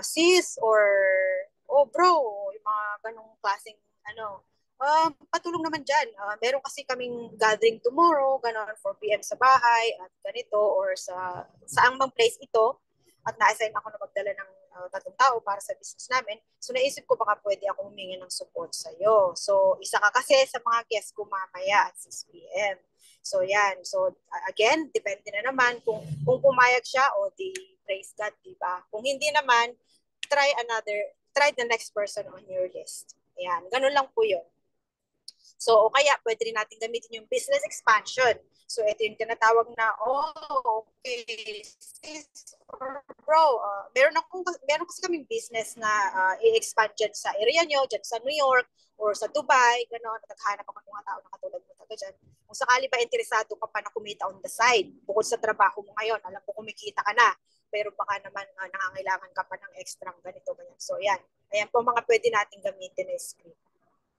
Speaker 2: sis or bro, yung mga ganung klaseng patulong naman dyan. Meron kasi kaming gathering tomorrow, gano'n, 4 p.m. sa bahay, at ganito, or saang mang place ito, at na-assign ako na magdala ng 3 tao para sa business namin. So, naisip ko baka pwede akong humingi ng support sa'yo. So, isa ka kasi sa mga guests ko mamaya at 6 p.m. So, yan. So, again, depende na naman kung pumayag siya o di praise God, diba? Kung hindi naman, try the next person on your list. Ayan, ganun lang po yun. So, o kaya pwede rin natin gamitin yung business expansion. So, ito yung tinatawag na, okay, sis or bro, meron kasi kaming business na i-expand dyan sa area nyo, dyan sa New York, or sa Dubai, gano'n, naghahanap ako ng mga tao na katulad mo taga dyan. Kung sakali ba interesado ka pa na kumita on the side, bukod sa trabaho mo ngayon, alam ko kumikita ka na, pero baka naman nangangailangan ka pa ng extra ganito, ganyan. So, yan. Ayan po mga pwede natin gamitin na script.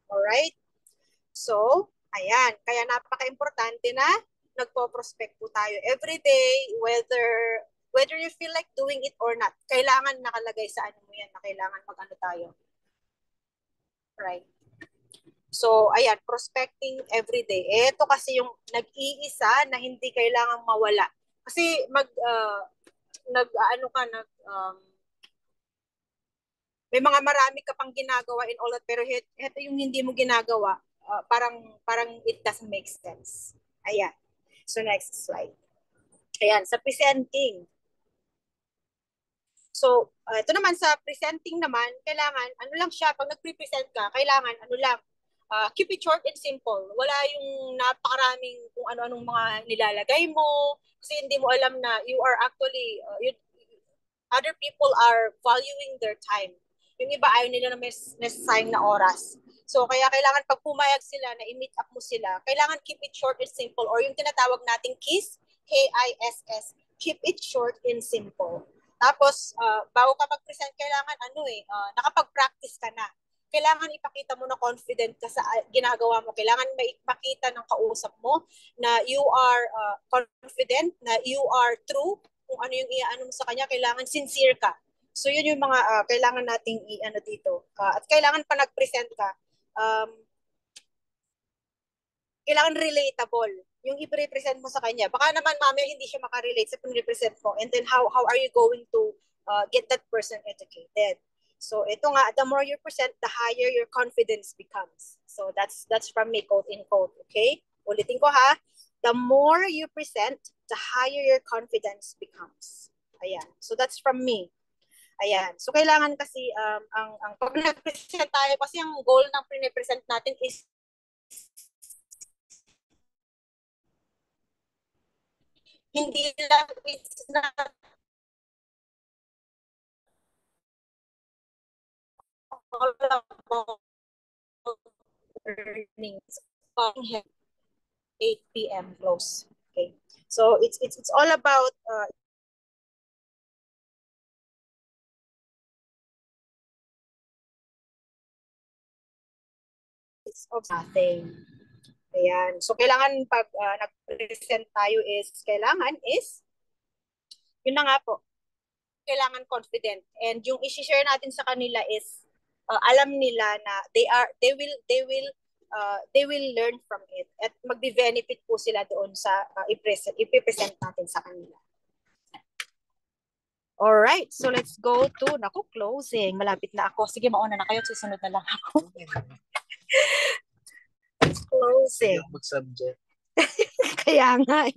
Speaker 2: Alright? So, ayan. Kaya napaka-importante na nagpo-prospect po tayo every day, whether you feel like doing it or not. Kailangan nakalagay sa ano mo yan, na kailangan mag-ano tayo. Right? So, ayan, prospecting every day. Ito kasi yung nag-iisa na hindi kailangang mawala. Kasi may mga marami ka pang ginagawa in all that, pero ito yung hindi mo ginagawa, parang it doesn't make sense. Ayan. So, next slide. Ayan, sa presenting. So, ito naman sa presenting naman, kailangan, ano lang siya, pag nag-present ka, kailangan, keep it short and simple. Wala yung napakaraming kung ano-anong mga nilalagay mo, kasi hindi mo alam na you are actually, other people are valuing their time. Yung iba ayaw nila na may sayang na oras. So, kaya kailangan pag pumayag sila na i-meet up mo sila, kailangan keep it short and simple, or yung tinatawag nating KISS, K-I-S-S, keep it short and simple. Tapos, bago ka mag-present, kailangan nakapag-practice ka na. kailangan ipakita mo na confident ka sa ginagawa mo. Kailangan makita ng kausap mo na you are confident, na you are true. Kung ano yung iaano mo sa kanya, kailangan sincere ka. So yun yung mga kailangan nating i-ano dito. At kailangan pa nag-present ka. Kailangan relatable. Yung i-represent mo sa kanya. Baka naman mamaya hindi siya makarelate sa pag-represent mo. And then how are you going to get that person educated? So ito nga, the more you present, the higher your confidence becomes. So that's from me, quote in quote. Okay? Ulitin ko ha. The more you present, the higher your confidence becomes. Ayan. So that's from me. Ayan. So kailangan kasi ang pag nag-present tayo, kasi ang goal ng pre-present natin is hindi lang it's not all about earnings. 8 p.m. close. Okay. So it's all about it's of nothing. Ayan. So kailangan pag nag-present tayo is yun na nga po. Kailangan confident. And yung i-share natin sa kanila is alam nila na they will learn from it at magbe-benefit po sila doon sa i-present natin sa kanila. Alright, so let's go to closing. Malapit na ako. Sige, mauna na kayo. Susunod na lang ako. Closing.
Speaker 3: Mag-subject.
Speaker 2: Kaya nga.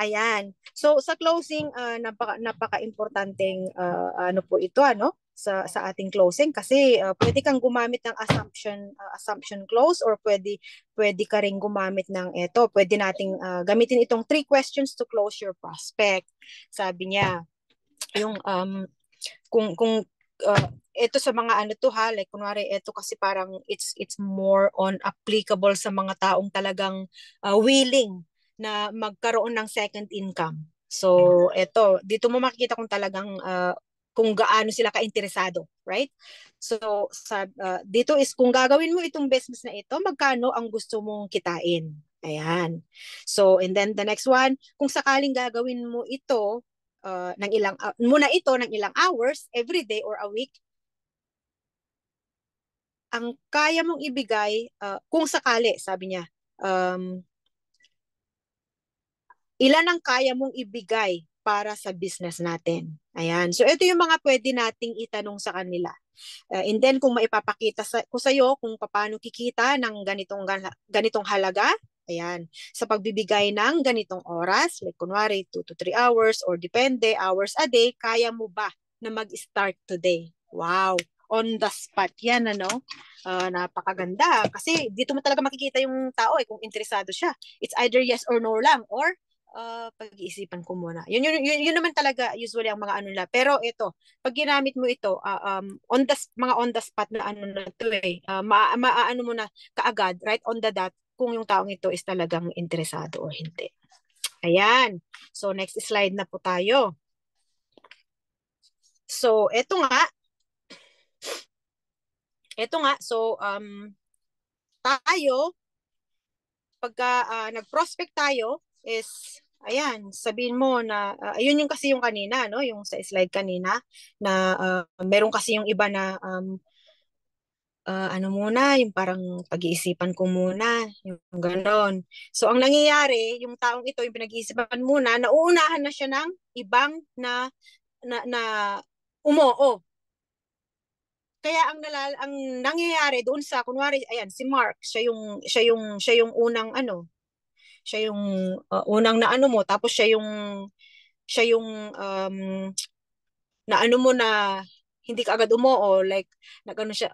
Speaker 2: Ayan. So sa closing, napaka-importanteng ano po ito, sa ating closing kasi pwede kang gumamit ng assumption clause or pwede ka ring gumamit ng pwede nating gamitin itong 3 questions to close your prospect. Sabi niya, yung kung ito sa mga like kunwari ito kasi parang it's more on applicable sa mga taong talagang willing na magkaroon ng second income. So ito, dito mo makikita kung talagang kung gaano sila ka-interesado, right? So dito is kung gagawin mo itong business na ito, magkano ang gusto mong kitain. Ayan. So and then the next one, kung sakaling gagawin mo ito ng ilang hours every day or a week, ang kaya mong ibigay kung sakali, sabi niya, ilan ang kaya mong ibigay para sa business natin. Ayan. So ito yung mga pwede nating itanong sa kanila. And then kung maipapakita ko sa iyo kung paano kikita ng ganitong halaga, ayan, sa pagbibigay ng ganitong oras, like kunwari 2 to 3 hours or depende, hours a day, kaya mo ba na mag-start today? Wow! On the spot yan, napakaganda. Kasi dito mo talaga makikita yung tao kung interesado siya. It's either yes or no lang or pag-iisipan ko muna. Yun naman talaga usually ang mga ano nila. Pero ito, pag ginamit mo ito, on the spot na ano na to maano mo na kaagad, right on the dot, kung yung taong ito is talagang interesado o hindi. Ayan. So, next slide na po tayo. So, ito nga. So, tayo, pagka nag-prospect tayo, is ayan, sabihin mo na ayun yung kasi yung kanina, yung sa slide kanina na meron kasi yung iba na ano muna, yung parang pag-iisipan ko muna, yung ganon. So ang nangyayari, yung taong ito, yung pinag-iisipan muna, nauunahan na siya ng ibang na umoo. Kaya ang nangyayari doon sa kunwari, ayan, si Mark, siya yung unang siya yung unang na ano mo, tapos siya yung na ano mo na hindi ka agad umoo, like nagano siya,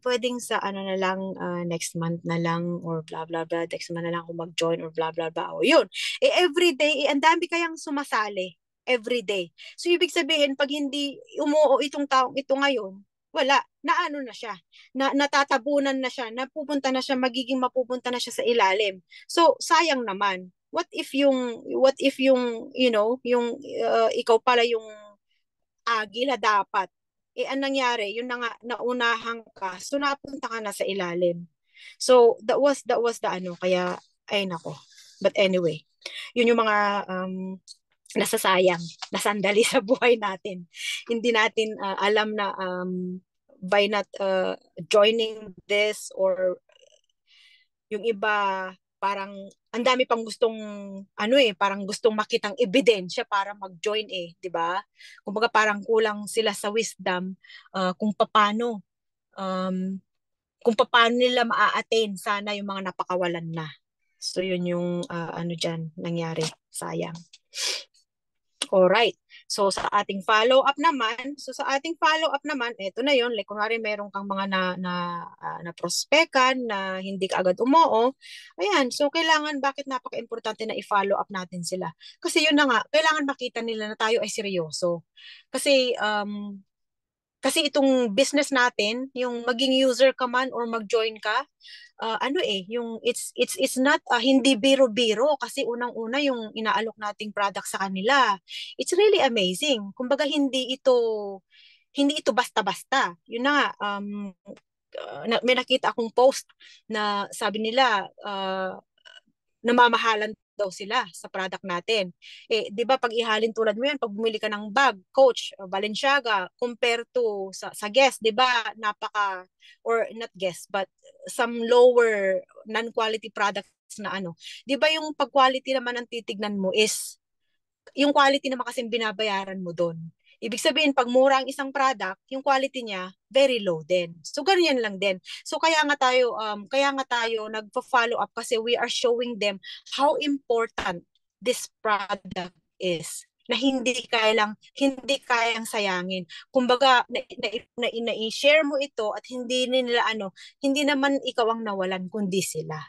Speaker 2: pwedeng sa ano na lang next month na lang or blah blah blah, next month na lang ako mag-join or blah blah blah. O yun. Everyday, ang dami kayang sumasali everyday. So ibig sabihin pag hindi umoo itong taong ito ngayon, wala, naano na siya, natatabunan na siya, magiging mapupunta na siya sa ilalim. So sayang naman. What if yung yung ikaw pala yung agila dapat ang nangyari, yun na nga, naunahan ka, so napunta ka na sa ilalim. So, that was the ano, kaya, ay nako. But anyway, yun yung mga nasasayang, nasandali sa buhay natin. Hindi natin alam na by not joining this, or yung iba parang ang dami pang gustong parang gustong makitang ebidensya para mag-join, 'di ba? Kumbaga parang kulang sila sa wisdom kung paano um, kung paano nila maa-attain sana yung mga napakawalan na. So yun yung diyan nangyari. Sayang. Alright. So sa ating follow-up naman, eto na yun, like kunwari meron kang mga na prospekan na hindi ka agad umoo, ayan, so kailangan, bakit napaka-importante na i-follow up natin sila? Kasi yun na nga, kailangan makita nila na tayo ay seryoso. Kasi itong business natin, yung maging user ka man or mag-join ka, yung it's not hindi biro-biro, kasi unang-una yung inaalok nating product sa kanila. It's really amazing. Kumbaga hindi ito basta-basta. Yun na nga, may nakita akong post na sabi nila namamahalan daw sila sa product natin. 'Di ba pag ihalin tulad mo yan, pag bumili ka ng bag, Coach, Balenciaga, compare to sa Guess, 'di ba? Or not Guess, but some lower non-quality products na 'di ba yung pag-quality naman ang titignan mo is yung quality naman kasi binabayaran mo doon. Ibig sabihin, pag mura ang isang product, yung quality niya, very low din. So, ganyan lang din. So, kaya nga tayo nagpa-follow up, kasi we are showing them how important this product is, na hindi kayang sayangin. Kumbaga, na-share mo ito at hindi nila hindi naman ikaw ang nawalan, kundi sila.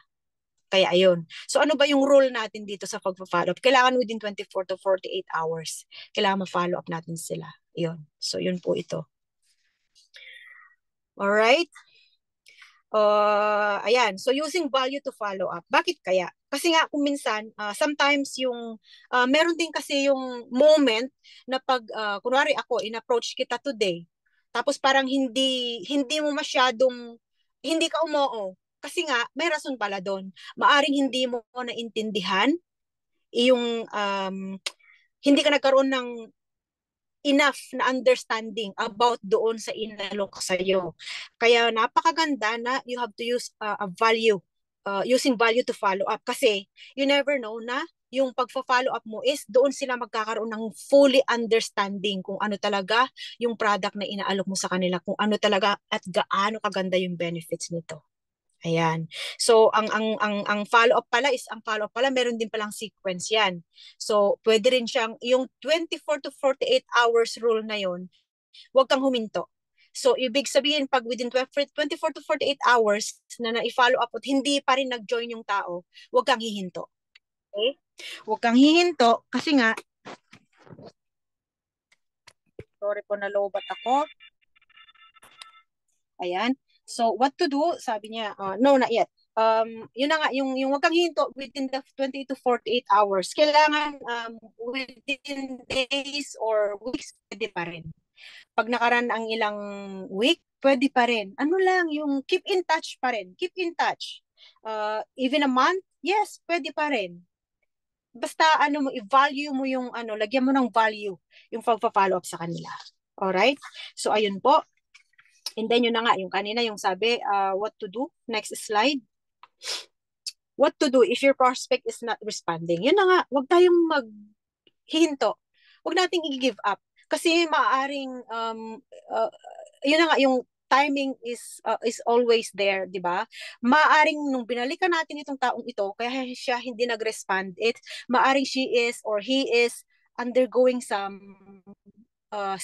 Speaker 2: Kaya ayun. So ano ba yung rule natin dito sa pagpa-follow up? Kailangan within 24 to 48 hours. Kailangan ma-follow up natin sila. Yun. So yun po ito. Alright? Ayan. So using value to follow up. Bakit kaya? Kasi nga kung minsan, sometimes meron din kasi yung moment na pag, kunwari ako, in-approach kita today, tapos parang hindi mo masyadong, hindi ka umoo. Kasi nga, may rason pala doon. Maaring hindi mo naintindihan yung hindi ka nagkaroon ng enough na understanding about doon sa inalok sa'yo. Kaya napakaganda na you have to use a value, using value to follow up. Kasi you never know na yung pagfa-follow up mo is doon sila magkakaroon ng fully understanding kung ano talaga yung product na inaalok mo sa kanila, kung ano talaga at gaano kaganda yung benefits nito. Ayan. So ang follow-up pala meron din palang sequence 'yan. So pwede rin siyang yung 24 to 48 hours rule na 'yon, huwag kang huminto. So ibig sabihin pag within 24 to 48 hours na i-follow up at hindi pa rin nag-join yung tao, huwag kang hihinto. Okay? Huwag kang hihinto kasi nga, sorry po, nalobat ako. Ayan. So, what to do? Sabi niya, no, not yet. Yun na nga, yung wag kang hinto within the 20 to 48 hours. Kailangan within days or weeks, pwede pa rin. Pag nakaraan ang ilang week, pwede pa rin. Ano lang, yung keep in touch pa rin. Keep in touch. Even a month, yes, pwede pa rin. Basta i-value mo yung lagyan mo ng value yung pagpa-follow up sa kanila. Alright? So, ayun po. And then yun na nga, yung kanina yung sabi, what to do? Next slide. What to do if your prospect is not responding? Yun na nga, wag tayong maghihinto. Wag nating i-give up. Kasi maaaring, yun na nga, yung timing is always there, di ba? Maaring nung binalikan natin itong taong ito, kaya siya hindi nag-respond, maaring she is or he is undergoing some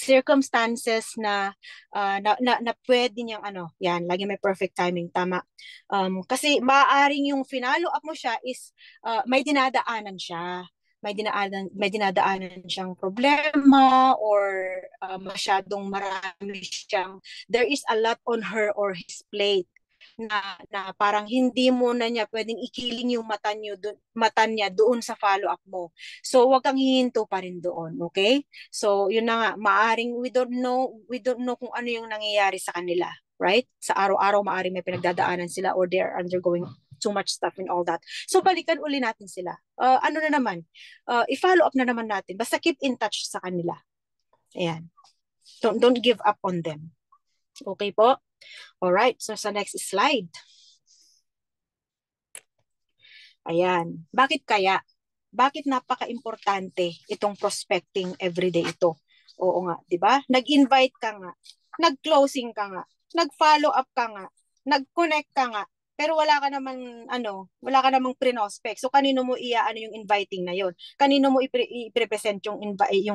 Speaker 2: circumstances na pwede niyang yan, lagi may perfect timing, tama. Kasi maaaring yung finalo up mo siya is may dinadaanan siya. May dinadaanan siyang problema or masyadong marami siyang, there is a lot on her or his plate. na parang hindi mo na niya pwedeng ikiling yung mata niya doon sa follow-up mo. So, wag kang hihinto pa rin doon, okay? So, yun na nga, maaring we don't know kung ano yung nangyayari sa kanila, right? Sa araw-araw, maaring may pinagdadaanan sila or they are undergoing too much stuff and all that. So, balikan uli natin sila. Ano na naman, i-follow up na naman natin. Basta keep in touch sa kanila. Ayan. Don't give up on them. Okay po? Alright, so sa next slide. Ayan. Bakit kaya? Bakit napaka-importante itong prospecting everyday ito? Oo nga, di ba? Nag-invite ka nga, nag-closing ka nga, nag-follow up ka nga, nag-connect ka nga, pero wala ka namang pre-prospect. So kanino mo ano yung inviting na yon? Kanino mo i-present yung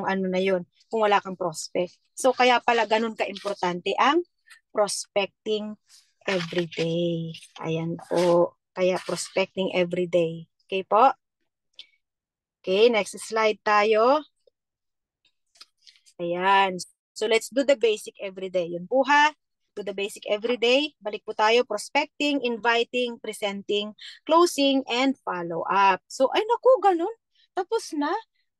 Speaker 2: ano na yon kung wala kang prospect? So kaya pala ganun ka-importante ang prospecting everyday. Ayan po. Kaya prospecting everyday. Okay po? Okay, next slide tayo. Ayan. So let's do the basic everyday. Yun po ha. Do the basic everyday. Balik po tayo. Prospecting, inviting, presenting, closing, and follow up. So ay naku, ganun. Tapos na.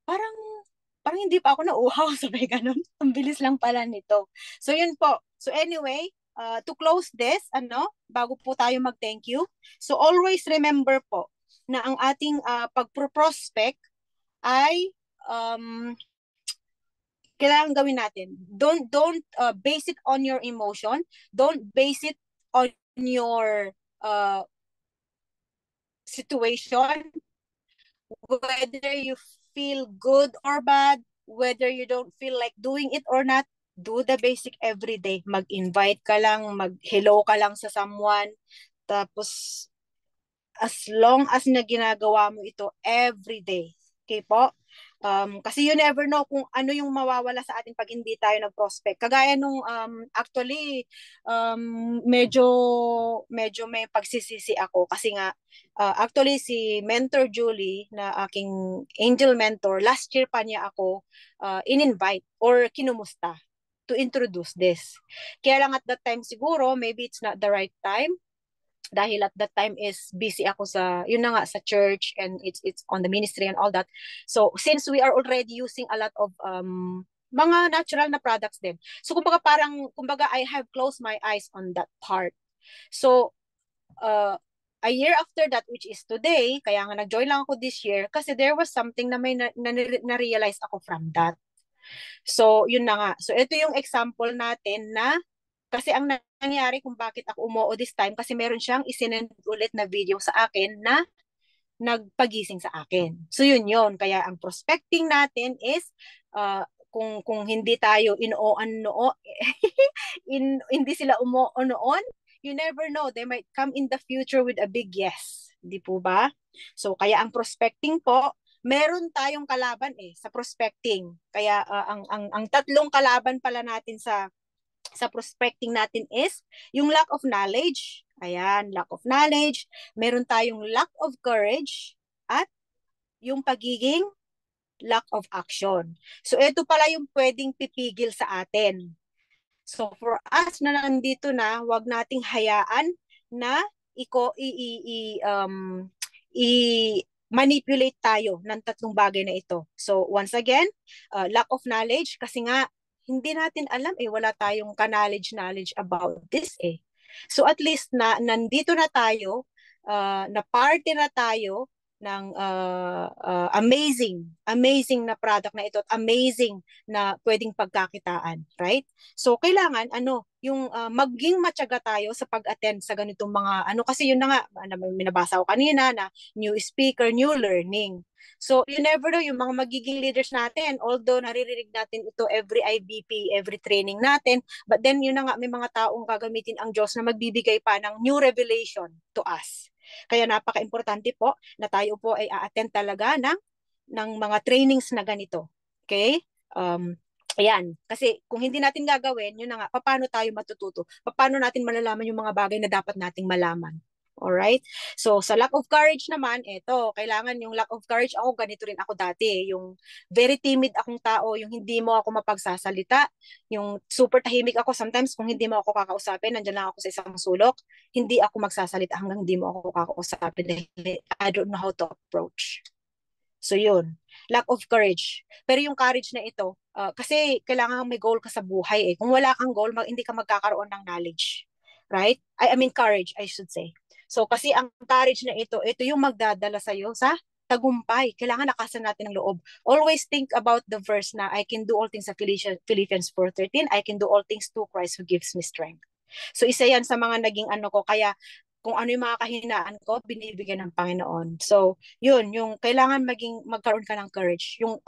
Speaker 2: Parang hindi pa ako nauhaw sabay ganun. Ang bilis lang pala nito. So yun po. So anyway, to close this, bago po tayo mag-thank you. So always remember po na ang ating pag-prospect ay kailangan gawin natin. Don't base it on your emotion. Don't base it on your situation. Whether you feel good or bad, whether you don't feel like doing it or not, do the basic every day. Mag-invite ka lang, mag-hello ka lang sa someone. Tapos, as long as na ginagawa mo ito every day. Okay po? Kasi you never know kung ano yung mawawala sa atin pag hindi tayo nag-prospect. Kagaya nung actually medyo may pagsisisi ako kasi nga actually si Mentor Julie na aking angel mentor, last year pa niya ako in-invite or kinumusta to introduce this. Kaya lang at that time siguro maybe it's not the right time dahil at that time is busy ako sa church and it's on the ministry and all that. So since we are already using a lot of mga natural na products din. So kumbaga I have closed my eyes on that part. So a year after that, which is today, kaya nga nag-join lang ako this year kasi there was something na may na-realize ako from that. So yun na nga. So ito yung example natin na kasi ang nangyari kung bakit ako umuo this time, kasi meron siyang isinend ulit na video sa akin na nagpagising sa akin. So yun. Kaya ang prospecting natin is, kung hindi tayo hindi sila umuo noon, you never know, they might come in the future with a big yes. Di po ba? So kaya ang prospecting po, meron tayong kalaban sa prospecting. Kaya ang tatlong kalaban pala natin sa prospecting natin is yung lack of knowledge. Ayan, lack of knowledge. Meron tayong lack of courage at yung pagiging lack of action. So ito pala yung pwedeng pipigil sa atin. So for us na nandito na, wag nating hayaan na manipulate tayo ng tatlong bagay na ito. So once again, lack of knowledge kasi nga hindi natin alam wala tayong knowledge about this So at least na nandito na tayo, na party na tayo ng amazing na product na ito at amazing na pwedeng pagkakitaan, right? So kailangan yung maging matyaga tayo sa pag-attend sa ganitong mga kasi yun na nga minabasa ko kanina na new speaker, new learning. So, you never know yung mga magiging leaders natin, although naririnig natin ito every IBP, every training natin, but then yun na nga, may mga taong gagamitin ang Diyos na magbibigay pa ng new revelation to us. Kaya napaka-importante po na tayo po ay a-attend talaga ng mga trainings na ganito. Okay? Ayan. Kasi kung hindi natin gagawin, yun na nga, paano tayo matututo? Paano natin malalaman yung mga bagay na dapat nating malaman? Alright? So, sa lack of courage naman, eto, kailangan yung lack of courage, ako ganito rin ako dati, yung very timid akong tao, yung hindi mo ako mapagsasalita, yung super tahimik ako, sometimes kung hindi mo ako kakausapin, nandiyan lang ako sa isang sulok, hindi ako magsasalita hanggang hindi mo ako kakausapin dahil I don't know how to approach. So yun, lack of courage. Pero yung courage na ito, kasi kailangan may goal ka sa buhay eh. Kung wala kang goal, hindi ka magkakaroon ng knowledge. Right? I mean courage, I should say. So kasi ang courage na ito yung magdadala sa'yo sa tagumpay. Kailangan lakasan natin ang loob. Always think about the verse na I can do all things sa Philippians 4:13. I can do all things through Christ who gives me strength. So isa yan sa mga naging ano ko. Kaya kung ano yung mga kahinaan ko, binibigyan ng Panginoon. So, yun, yung kailangan magkaroon ka ng courage. Yung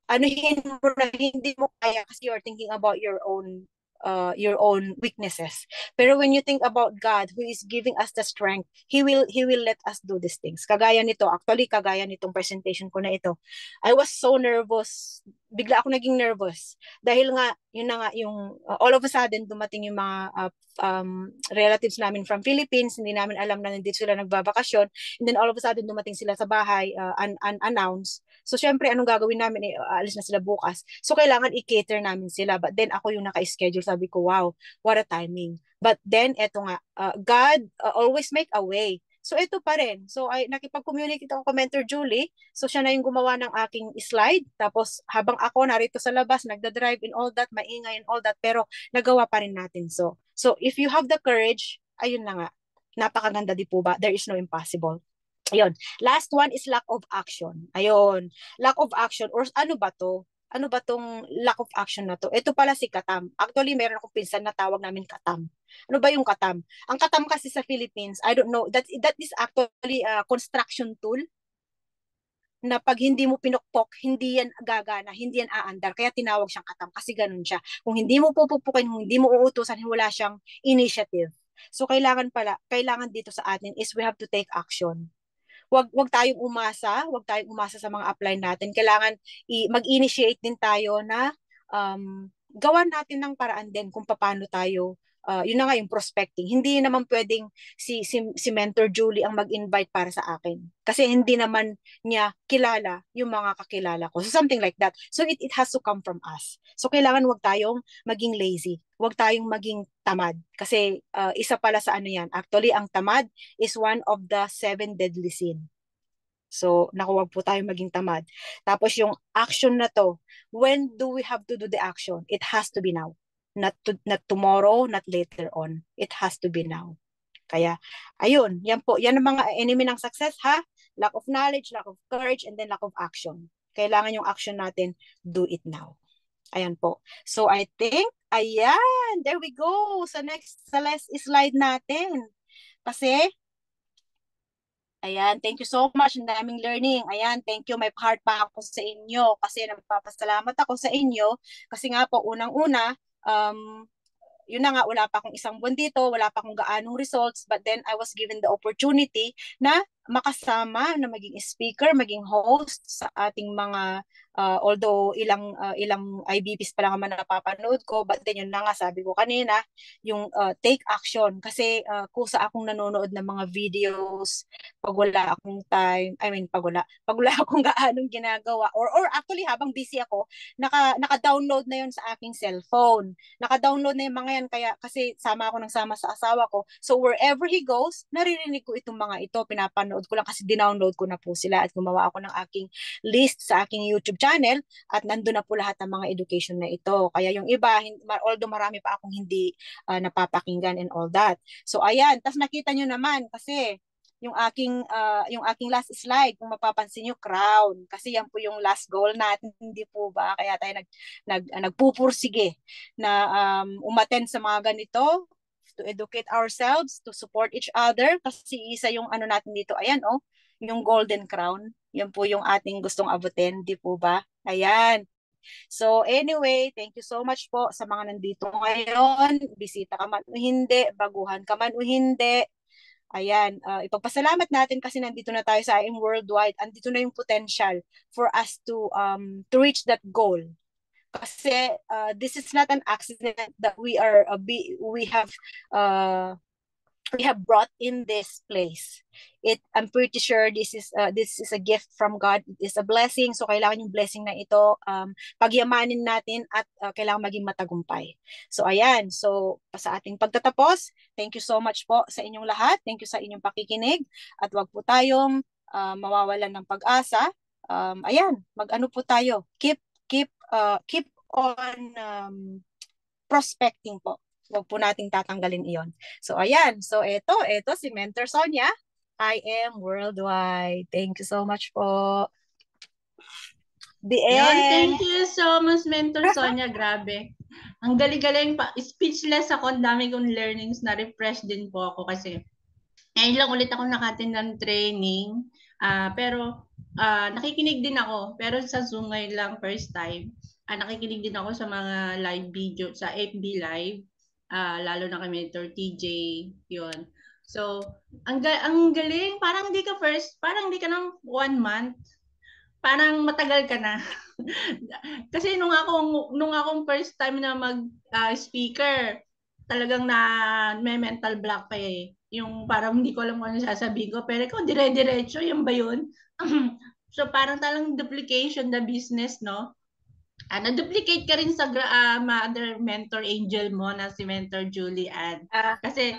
Speaker 2: anuhin mo na hindi mo kaya kasi you're thinking about your own weaknesses. Pero when you think about God who is giving us the strength, He will let us do these things. Kagaya nitong presentation ko na ito. I was so nervous. Bigla ako naging nervous dahil nga yun na nga yung all of a sudden dumating yung mga relatives namin from Philippines, hindi namin alam na nandito sila nagbabakasyon, and then all of a sudden dumating sila sa bahay unannounced. So, syempre, anong gagawin namin? Alis na sila bukas. So, kailangan i-cater namin sila. But then, ako yung naka-schedule. Sabi ko, wow, what a timing. But then, eto nga, God always make a way. So, ito pa rin. So, nakipag-communicate ako kay Mentor Julie. So, siya na yung gumawa ng aking slide. Tapos, habang ako narito sa labas, nagda-drive and all that, maingay and all that, pero nagawa pa rin natin. So if you have the courage, ayun na nga. Napakaganda di po ba? There is no impossible. Ayun. Last one is lack of action. Ayun. Lack of action. Or ano ba to? Ano ba tong lack of action na to? Ito pala si Katam. Actually, meron akong pinsan na tawag namin Katam. Ano ba yung Katam? Ang Katam kasi sa Philippines, I don't know, that is actually a construction tool na pag hindi mo pinukpok, hindi yan gagana, hindi yan aandar. Kaya tinawag siyang Katam kasi ganun siya. Kung hindi mo pupupukin, kung hindi mo uutusan, wala siyang initiative. So kailangan dito sa atin is we have to take action. Wag tayong umasa sa mga apply natin. Kailangan mag-initiate din tayo na gawan natin ng paraan din kung paano tayo yun na nga yung prospecting. Hindi naman pwedeng si Mentor Julie ang mag-invite para sa akin. Kasi hindi naman niya kilala yung mga kakilala ko. So something like that. So it has to come from us. So kailangan wag tayong maging lazy. Wag tayong maging tamad. Kasi isa pala sa ano yan. Actually, ang tamad is one of the 7 deadly sin. So, naku, wag po tayong maging tamad. Tapos yung action na to, when do we have to do the action? It has to be now. Not tomorrow, not later on. It has to be now. Kaya, ayun, yan po. Yan ang mga enemy ng success, ha? Lack of knowledge, lack of courage, and then lack of action. Kailangan yung action natin, do it now. Ayan po. So, I think, ayan, there we go. Sa last slide natin. Kasi, ayan, thank you so much. Ang daming learning. Ayan, thank you. May heart pa ako sa inyo kasi nagpapasalamat ako sa inyo. Kasi nga po, unang-una, yun na nga, wala pa akong isang buwan dito, wala pa akong gaanong results, but then I was given the opportunity na makasama, na maging speaker, maging host sa ating mga, although ilang IBPs pa lang naman napapanood ko, but then yun na nga, sabi ko kanina, yung take action. Kasi kusa akong nanonood ng mga videos, pag wala akong time, pag wala akong gaanong ginagawa, or actually habang busy ako, naka-download na yun sa aking cellphone. Naka-download na yung mga yan kasi sama sa asawa ko. So wherever he goes, naririnig ko itong mga ito, pinapanood ko lang kasi dinownload ko na po sila at gumawa ako ng aking list sa aking YouTube channel at nandun na po lahat ng mga education na ito. Kaya yung iba, although marami pa akong hindi napapakinggan and all that. So ayan, tas nakita nyo naman kasi yung aking last slide, kung mapapansin niyo, crown. Kasi yan po yung last goal natin, hindi po ba? Kaya tayo nagpupursige na umattend sa mga ganito, to educate ourselves, to support each other. Kasi isa yung ano natin dito, ayan yung golden crown. Yan po yung ating gustong abutin, di po ba? Ayan. So anyway, thank you so much po sa mga nandito ngayon. Bisita ka man o hindi, baguhan ka man o hindi. Ayan, ipagpasalamat natin kasi nandito na tayo sa IM Worldwide. Andito na yung potential for us to reach that goal. Kasi this is not an accident that we have we have brought in this place. I'm pretty sure this is a gift from God. It is a blessing. So kailangan yung blessing na ito pagyamanin natin at kailangan maging matagumpay. So ayan. So sa ating pagtatapos, thank you so much po sa inyong lahat. Thank you sa inyong pakikinig at wag po tayong mawawalan ng pag-asa. Ayan, mag-ano po tayo. Keep on prospecting po. Huwag po nating tatanggalin iyon. So, ayan. So, ito si Mentor Sonia. I am worldwide. Thank you so much po. The
Speaker 1: Yun,
Speaker 2: end.
Speaker 1: thank you so much, Mentor Sonia. Grabe. Ang galing-galing pa. Speechless ako. Ang dami kong learnings. Na-refresh din po ako kasi ngayon lang ulit ako nakatin ng training. Pero nakikinig din ako. Pero sa Zoom ngayon lang, first time. Nakikinig din ako sa mga live video, sa FB Live. Lalo na kay Mentor TJ. Yun. So, ang galing. Parang hindi ka ng 1 month. Parang matagal ka na. Kasi nung akong first time na speaker, talagang may mental block pa eh. Yung parang hindi ko alam kung ano sasabihin ko. Pero ikaw, dire-diretso, yung ba yun? So parang talang duplication the business, no? Na-duplicate ka rin sa mother mentor angel mo na si Mentor Julie Ann. Kasi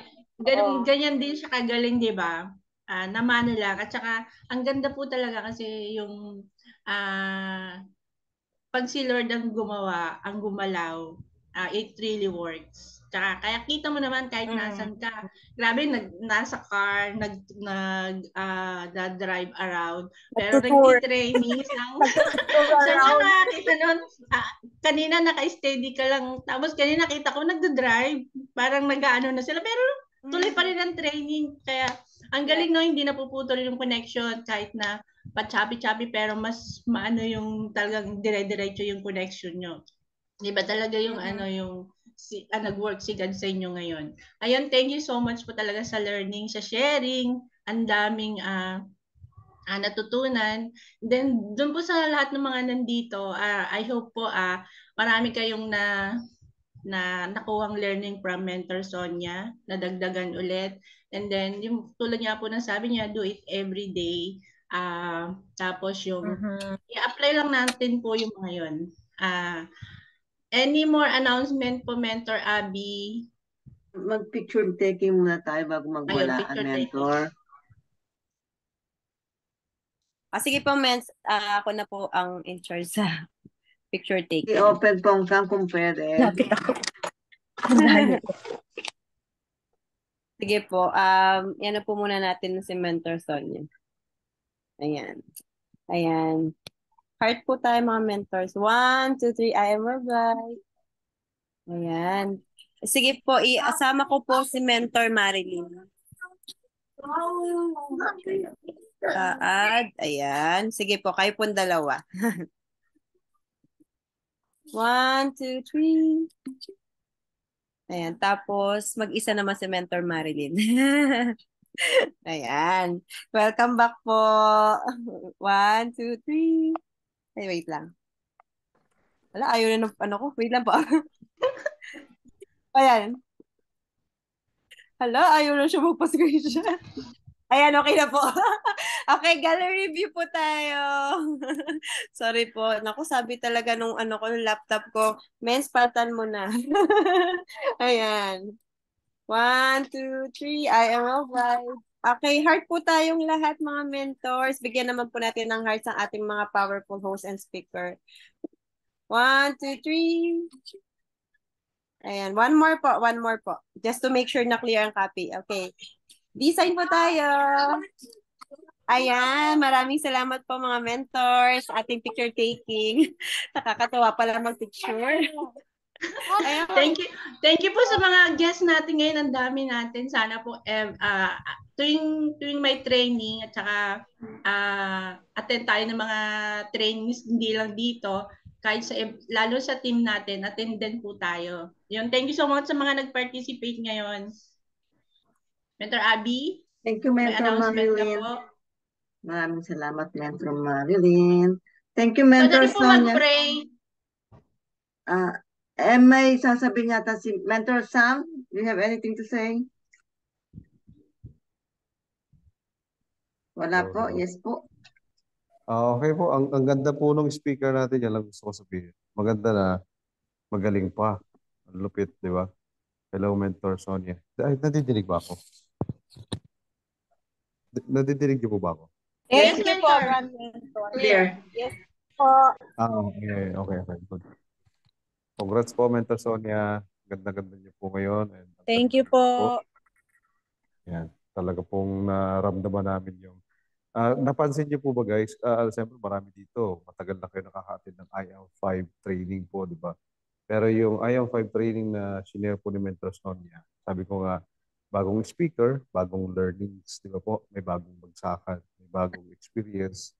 Speaker 1: ganyan din siya kagaling, di ba? Naman lang. At saka, ang ganda po talaga kasi yung pag si Lord ang gumawa, ang gumalaw, it really works. Tsaka, kaya kita mo naman kahit nasan ka. Grabe, nasa car, drive around. Pero nagtitrainings lang. So, nakakita nun, kanina naka-steady ka lang. Tapos kanina nakita ko, nagda-drive. Parang nag-ano na sila. Pero tuloy pa rin ang training. Kaya, ang galing no, hindi napuputol yung connection kahit na pa-choppy-choppy pero mas maano yung talagang dire-diretso yung connection nyo. Di ba talaga yung yung nag-work si God sa inyo ngayon. Ayun, thank you so much po talaga sa learning, sa sharing. Ang daming natutunan. Then, doon po sa lahat ng mga nandito, I hope po marami kayong nakuhang learning from Mentor Sonia, nadagdagan ulit. And then, yung tulad niya po na sabi niya, do it every day. Tapos yung, i-apply lang natin po yung mga yun. Any more announcement po, Mentor Abby?
Speaker 4: Mag-picture taking muna tayo bago magwala ang mentor.
Speaker 5: Sige po, Mens. Ako na po ang in charge sa picture taking.
Speaker 4: I-open pong kang kung pwede.
Speaker 2: Lapit ako.
Speaker 5: Sige po. Yan na po muna natin si Mentor Sonia. Ayan. Ayan. Heart po tayo mga mentors. 1, 2, 3. I am worldwide. Ayan. Sige po, asama ko po si Mentor Marilyn. Add. Ayan. Sige po, kayo pong dalawa. 1, 2, 3. Ayan. Tapos, mag-isa naman si Mentor Marilyn. Ayan. Welcome back po. 1, 2, 3. Ay, wait lang. Wala, ayaw na ng ano ko. Wait lang po. Ayan. Hala, ayaw na siya magpa-screenshot. Ayan, okay na po. Okay, gallery review po tayo. Sorry po. Naku, sabi talaga nung laptop ko, Mens, patan mo na. Ayan. 1, 2, 3. I am alright. Okay, heart po tayong lahat mga mentors. Bigyan naman po natin ng hearts ang ating mga powerful host and speaker. 1, 2, 3. Ayan, one more po. Just to make sure na clear ang copy. Okay. Design po tayo. Ayan, maraming salamat po mga mentors. Ating picture taking. Nakakatawa pala mag-picture.
Speaker 1: Thank you po sa mga guests natin ngayon. Ang dami natin. Sana po tuwing may training at saka attend tayo ng mga trainings hindi lang dito, kahit lalo sa team natin, attend din po tayo. Yun, thank you so much sa mga nag-participate ngayon. Mentor Abby?
Speaker 4: Thank you, Mentor Marilyn. Maraming salamat, Mentor Marilyn. Thank you, Mentor Sonia.
Speaker 1: Pwede po mag-pray.
Speaker 4: May sasabihin yata si Mentor Sam. Do you have anything to say? Wala po. Yes po.
Speaker 6: Okay po, ang ganda po ng speaker natin, yan lang gusto ko sabihin. Maganda na, magaling pa. Ang lupit, di ba? Hello, Mentor Sonia. Ay, nadidinig ba ako? Nadidinig niyo po ba ako?
Speaker 1: Yes,
Speaker 2: Thank you po,
Speaker 1: Mentor.
Speaker 2: Grand Mentor.
Speaker 4: Clear.
Speaker 2: Yes po.
Speaker 6: Okay. Good. Congrats po, Mentor Sonia. Ganda-ganda niyo po ngayon. And
Speaker 2: Thank you po.
Speaker 6: Yan. Talaga pong naramdaman namin yung napansin niyo po ba guys, siyempre marami dito, matagal na kayo nakaka-attend ng IL5 training po, di ba? Pero yung IL5 training na shinare po ni Mentor Sonia, sabi ko nga, bagong speaker, bagong learnings, di ba po? May bagong bagsakan, may bagong experience,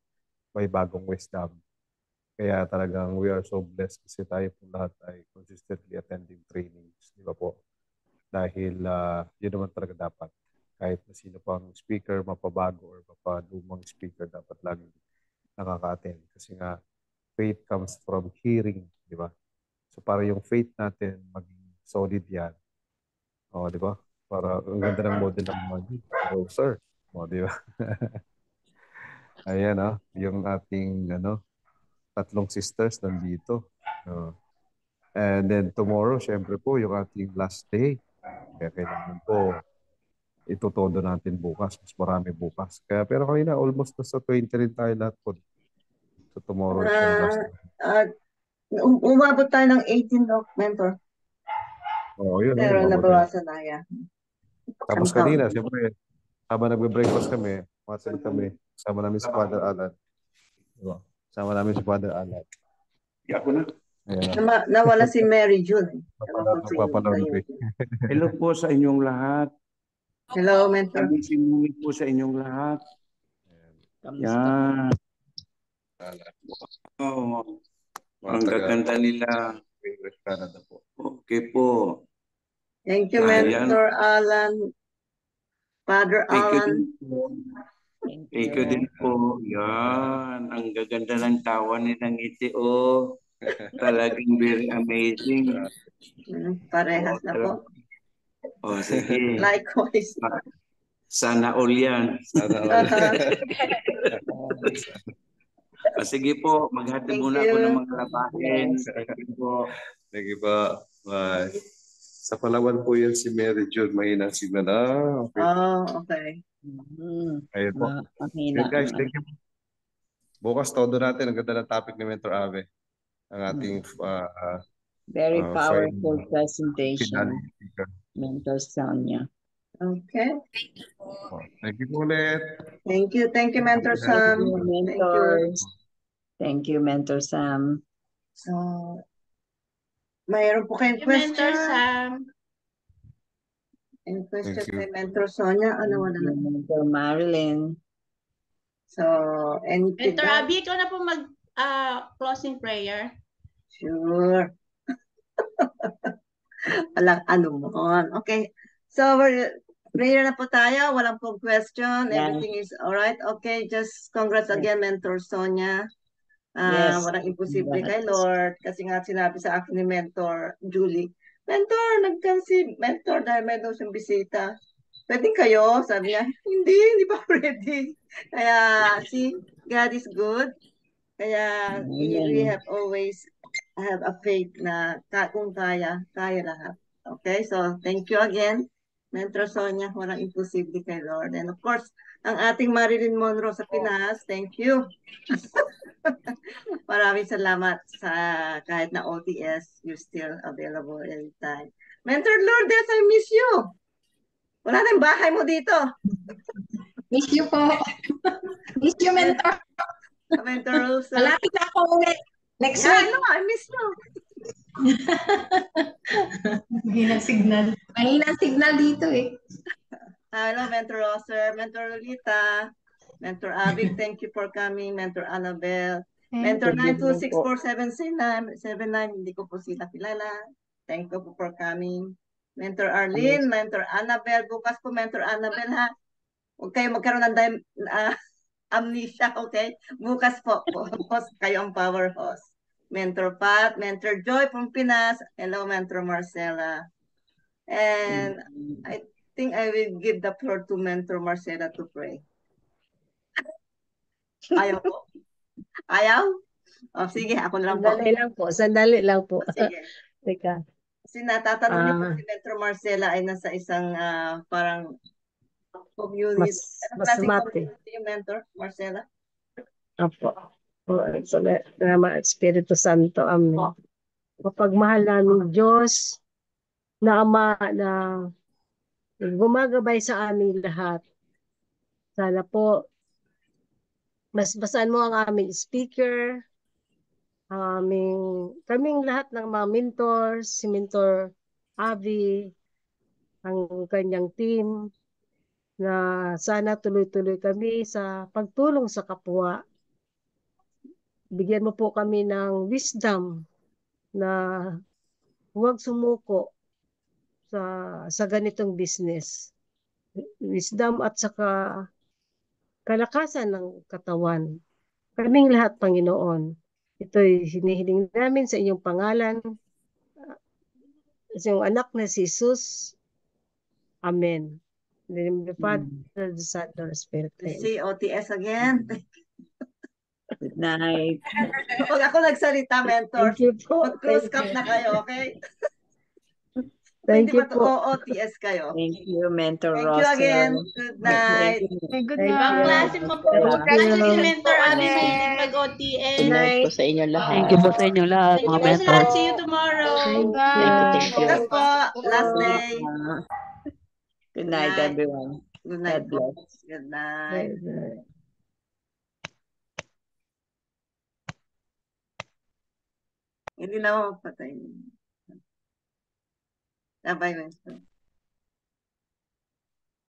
Speaker 6: may bagong wisdom. Kaya talagang we are so blessed kasi tayo po lahat ay consistently attending trainings, di ba po? Dahil yun naman talaga dapat. Kahit na sino pang speaker, mapabago or mapadumang speaker, dapat lagi nakaka-attend. Kasi nga, faith comes from hearing, di ba? So para yung faith natin maging solid yan. O, di ba? Para ang ganda ng model ng mga oh, sir. O, di ba? Ayan, yung ating, tatlong sisters nandito. And then tomorrow, syempre po, yung ating last day. Kaya kailangan po itutodo natin bukas. Mas marami bukas. Kaya pero kanina almost nasa 20 rin tayo lahat po. So tomorrow is yung last.
Speaker 4: Umabot tayo ng 18 Mentor.
Speaker 6: Oo, yun.
Speaker 4: Pero nabawasan na yan.
Speaker 6: Tapos kanina, siyempre, habang nagbe-breakfast kami, masan kami, kasama namin si Father Alan. Diba? Kasama namin si Father Alan.
Speaker 3: Ako na.
Speaker 6: Ayan.
Speaker 4: Nawala si Mary June.
Speaker 6: Nagpapalaundry.
Speaker 3: Hello po sa inyong lahat.
Speaker 4: Hello, Mentor.
Speaker 3: Kami po sa inyong lahat. Yan. Oh, ang gaganda nila.
Speaker 6: Canada po.
Speaker 3: Okay po.
Speaker 4: Thank you,
Speaker 3: Ayan.
Speaker 4: Mentor Alan. Father
Speaker 3: Thank you
Speaker 4: Alan.
Speaker 3: din po. Thank you din po. Yan. Ang gaganda ng tawa nilang ngiti. Oh. Talagang very amazing.
Speaker 4: Parehas na po.
Speaker 3: Oh, sige.
Speaker 4: Likewise.
Speaker 3: Sana all yan. Sige po, maghati
Speaker 4: Thank
Speaker 3: muna
Speaker 4: you.
Speaker 3: ako ng mga labahin. Thank you po.
Speaker 6: Thank you po. Bye. Sa Palawan po yan si Mary June. Mahina signal. Okay.
Speaker 4: Oh, okay.
Speaker 6: Ayun po. Good guys, thank you. Bukas todo natin. Ang ganda ng topic ni Mentor Ave. Ang ating
Speaker 7: very powerful
Speaker 6: final
Speaker 7: presentation,
Speaker 6: speaker.
Speaker 7: Mentor Sonia.
Speaker 4: Okay.
Speaker 6: Thank you po ulit.
Speaker 4: Thank you. Thank you, Mentor
Speaker 7: Thank
Speaker 4: Sam.
Speaker 7: you, mentors. Thank you, Mentor Sam.
Speaker 4: So, mayroon po kayong
Speaker 1: Mentor
Speaker 4: question?
Speaker 1: Sam.
Speaker 4: Any question
Speaker 6: Thank you.
Speaker 4: kay Mentor Sonia? Ano wala na?
Speaker 7: Mentor Marilyn.
Speaker 4: So, anything
Speaker 1: Mentor
Speaker 4: else?
Speaker 1: Abby, ikaw na po mag-closing prayer.
Speaker 4: Sure. Walang anuman. Okay. So, prayer na po tayo. Walang pong question.
Speaker 7: Yeah.
Speaker 4: Everything is alright. Okay. Just congrats again, Mentor Sonia.
Speaker 7: Yes.
Speaker 4: Walang imposible kay Lord. Kasi nga sinabi sa akin ni Mentor Julie, Mentor, nag-cancel Mentor dahil may daw siyang bisita. Pwede kayo? Sabi niya, hindi pa ready. Kaya, see, God is good. Kaya, we have always have a faith na kung kaya lahat. Okay, so thank you again, Mentor Sonia. Walang imposible kay Lord. And of course, ang ating Marilyn Monroe sa Pinas, thank you. Maraming salamat sa kahit na OTS, you're still available anytime. Mentor Lourdes, I miss you. Wala na yung bahay mo dito.
Speaker 8: Miss you po. Miss you, Mentor.
Speaker 4: Mentor Rosa.
Speaker 8: Malapit na ako ulit. Next
Speaker 4: Yeah,
Speaker 8: week.
Speaker 4: I know, I miss you.
Speaker 8: Mahinang signal. Mahinang signal dito eh.
Speaker 4: Hello, Mentor Rosa, Mentor Lolita, Mentor Abig, thank you for coming. Mentor Annabelle, Mentor 9264779, hindi ko po sila kilala. Thank you po for coming. Mentor Arlene, Mentor Annabelle, bukas po Mentor Annabelle ha. Huwag kayo magkaroon ng amnesia, okay? Bukas po, host kayo ang power host. Mentor Pat, Mentor Joy from Pinas, hello Mentor Marcela. And I think I will give the floor to Mentor Marcela to pray. Ayaw po. Ayaw? O, sige, ako na lang po.
Speaker 9: Sandali lang po. Sandali lang po.
Speaker 4: Sige.
Speaker 9: Teka.
Speaker 4: Kasi natatanong niyo po
Speaker 9: Ah,
Speaker 4: si Metro Marcela ay nasa isang parang community. Anong
Speaker 9: mas
Speaker 4: klaseng
Speaker 9: mate.
Speaker 4: community yung Mentor Marcela?
Speaker 9: Apo. Salamat, Espiritu Santo. Amen. Mapagmahal namin Diyos na Ama na gumagabay sa aming lahat. Sana po basbasan mo ang aming speaker, kaming lahat ng mga mentors, si Mentor Avi, ang kanyang team, na sana tuloy-tuloy kami sa pagtulong sa kapwa. Bigyan mo po kami ng wisdom na huwag sumuko sa ganitong business. Wisdom at saka kalakasan ng katawan. Kaming lahat, Panginoon. Ito'y hinihiling namin sa inyong pangalan, sa iyong anak na si Jesus. Amen. In the name of the Father, the Son, and the Spirit.
Speaker 4: Si OTS again.
Speaker 7: Good night.
Speaker 4: Pag ako nagsalita, Mentor,
Speaker 9: Thank you po.
Speaker 4: mag-close cap na kayo, okay?
Speaker 9: Thank
Speaker 4: Hindi
Speaker 9: you
Speaker 4: ba
Speaker 9: po.
Speaker 4: OOTS kayo?
Speaker 7: Thank you, Mentor
Speaker 4: Thank you
Speaker 7: Russell.
Speaker 4: again. Good night.
Speaker 7: Thank you.
Speaker 5: Good
Speaker 7: Thank
Speaker 1: Ibang
Speaker 7: you.
Speaker 1: klase pa po.
Speaker 7: Thank
Speaker 1: Kasi si
Speaker 9: you.
Speaker 1: Mentor Abby
Speaker 5: ulit.
Speaker 1: mahilig
Speaker 7: Good
Speaker 1: mag-OTN.
Speaker 7: night po sa inyo lahat.
Speaker 10: Thank you po sa inyo lahat,
Speaker 1: Thank you
Speaker 10: mga
Speaker 1: po sa
Speaker 10: mentor.
Speaker 1: lahat. See you tomorrow.
Speaker 9: Thank
Speaker 7: Thank you,
Speaker 9: you.
Speaker 7: thank you.
Speaker 4: Bukas po, last day.
Speaker 7: Good night,
Speaker 4: Night.
Speaker 7: everyone.
Speaker 4: Good
Speaker 7: God
Speaker 4: night po.
Speaker 7: bless.
Speaker 4: Good night.
Speaker 9: Bye-bye.
Speaker 4: Hindi na ako patay. Bye-bye, Mentor.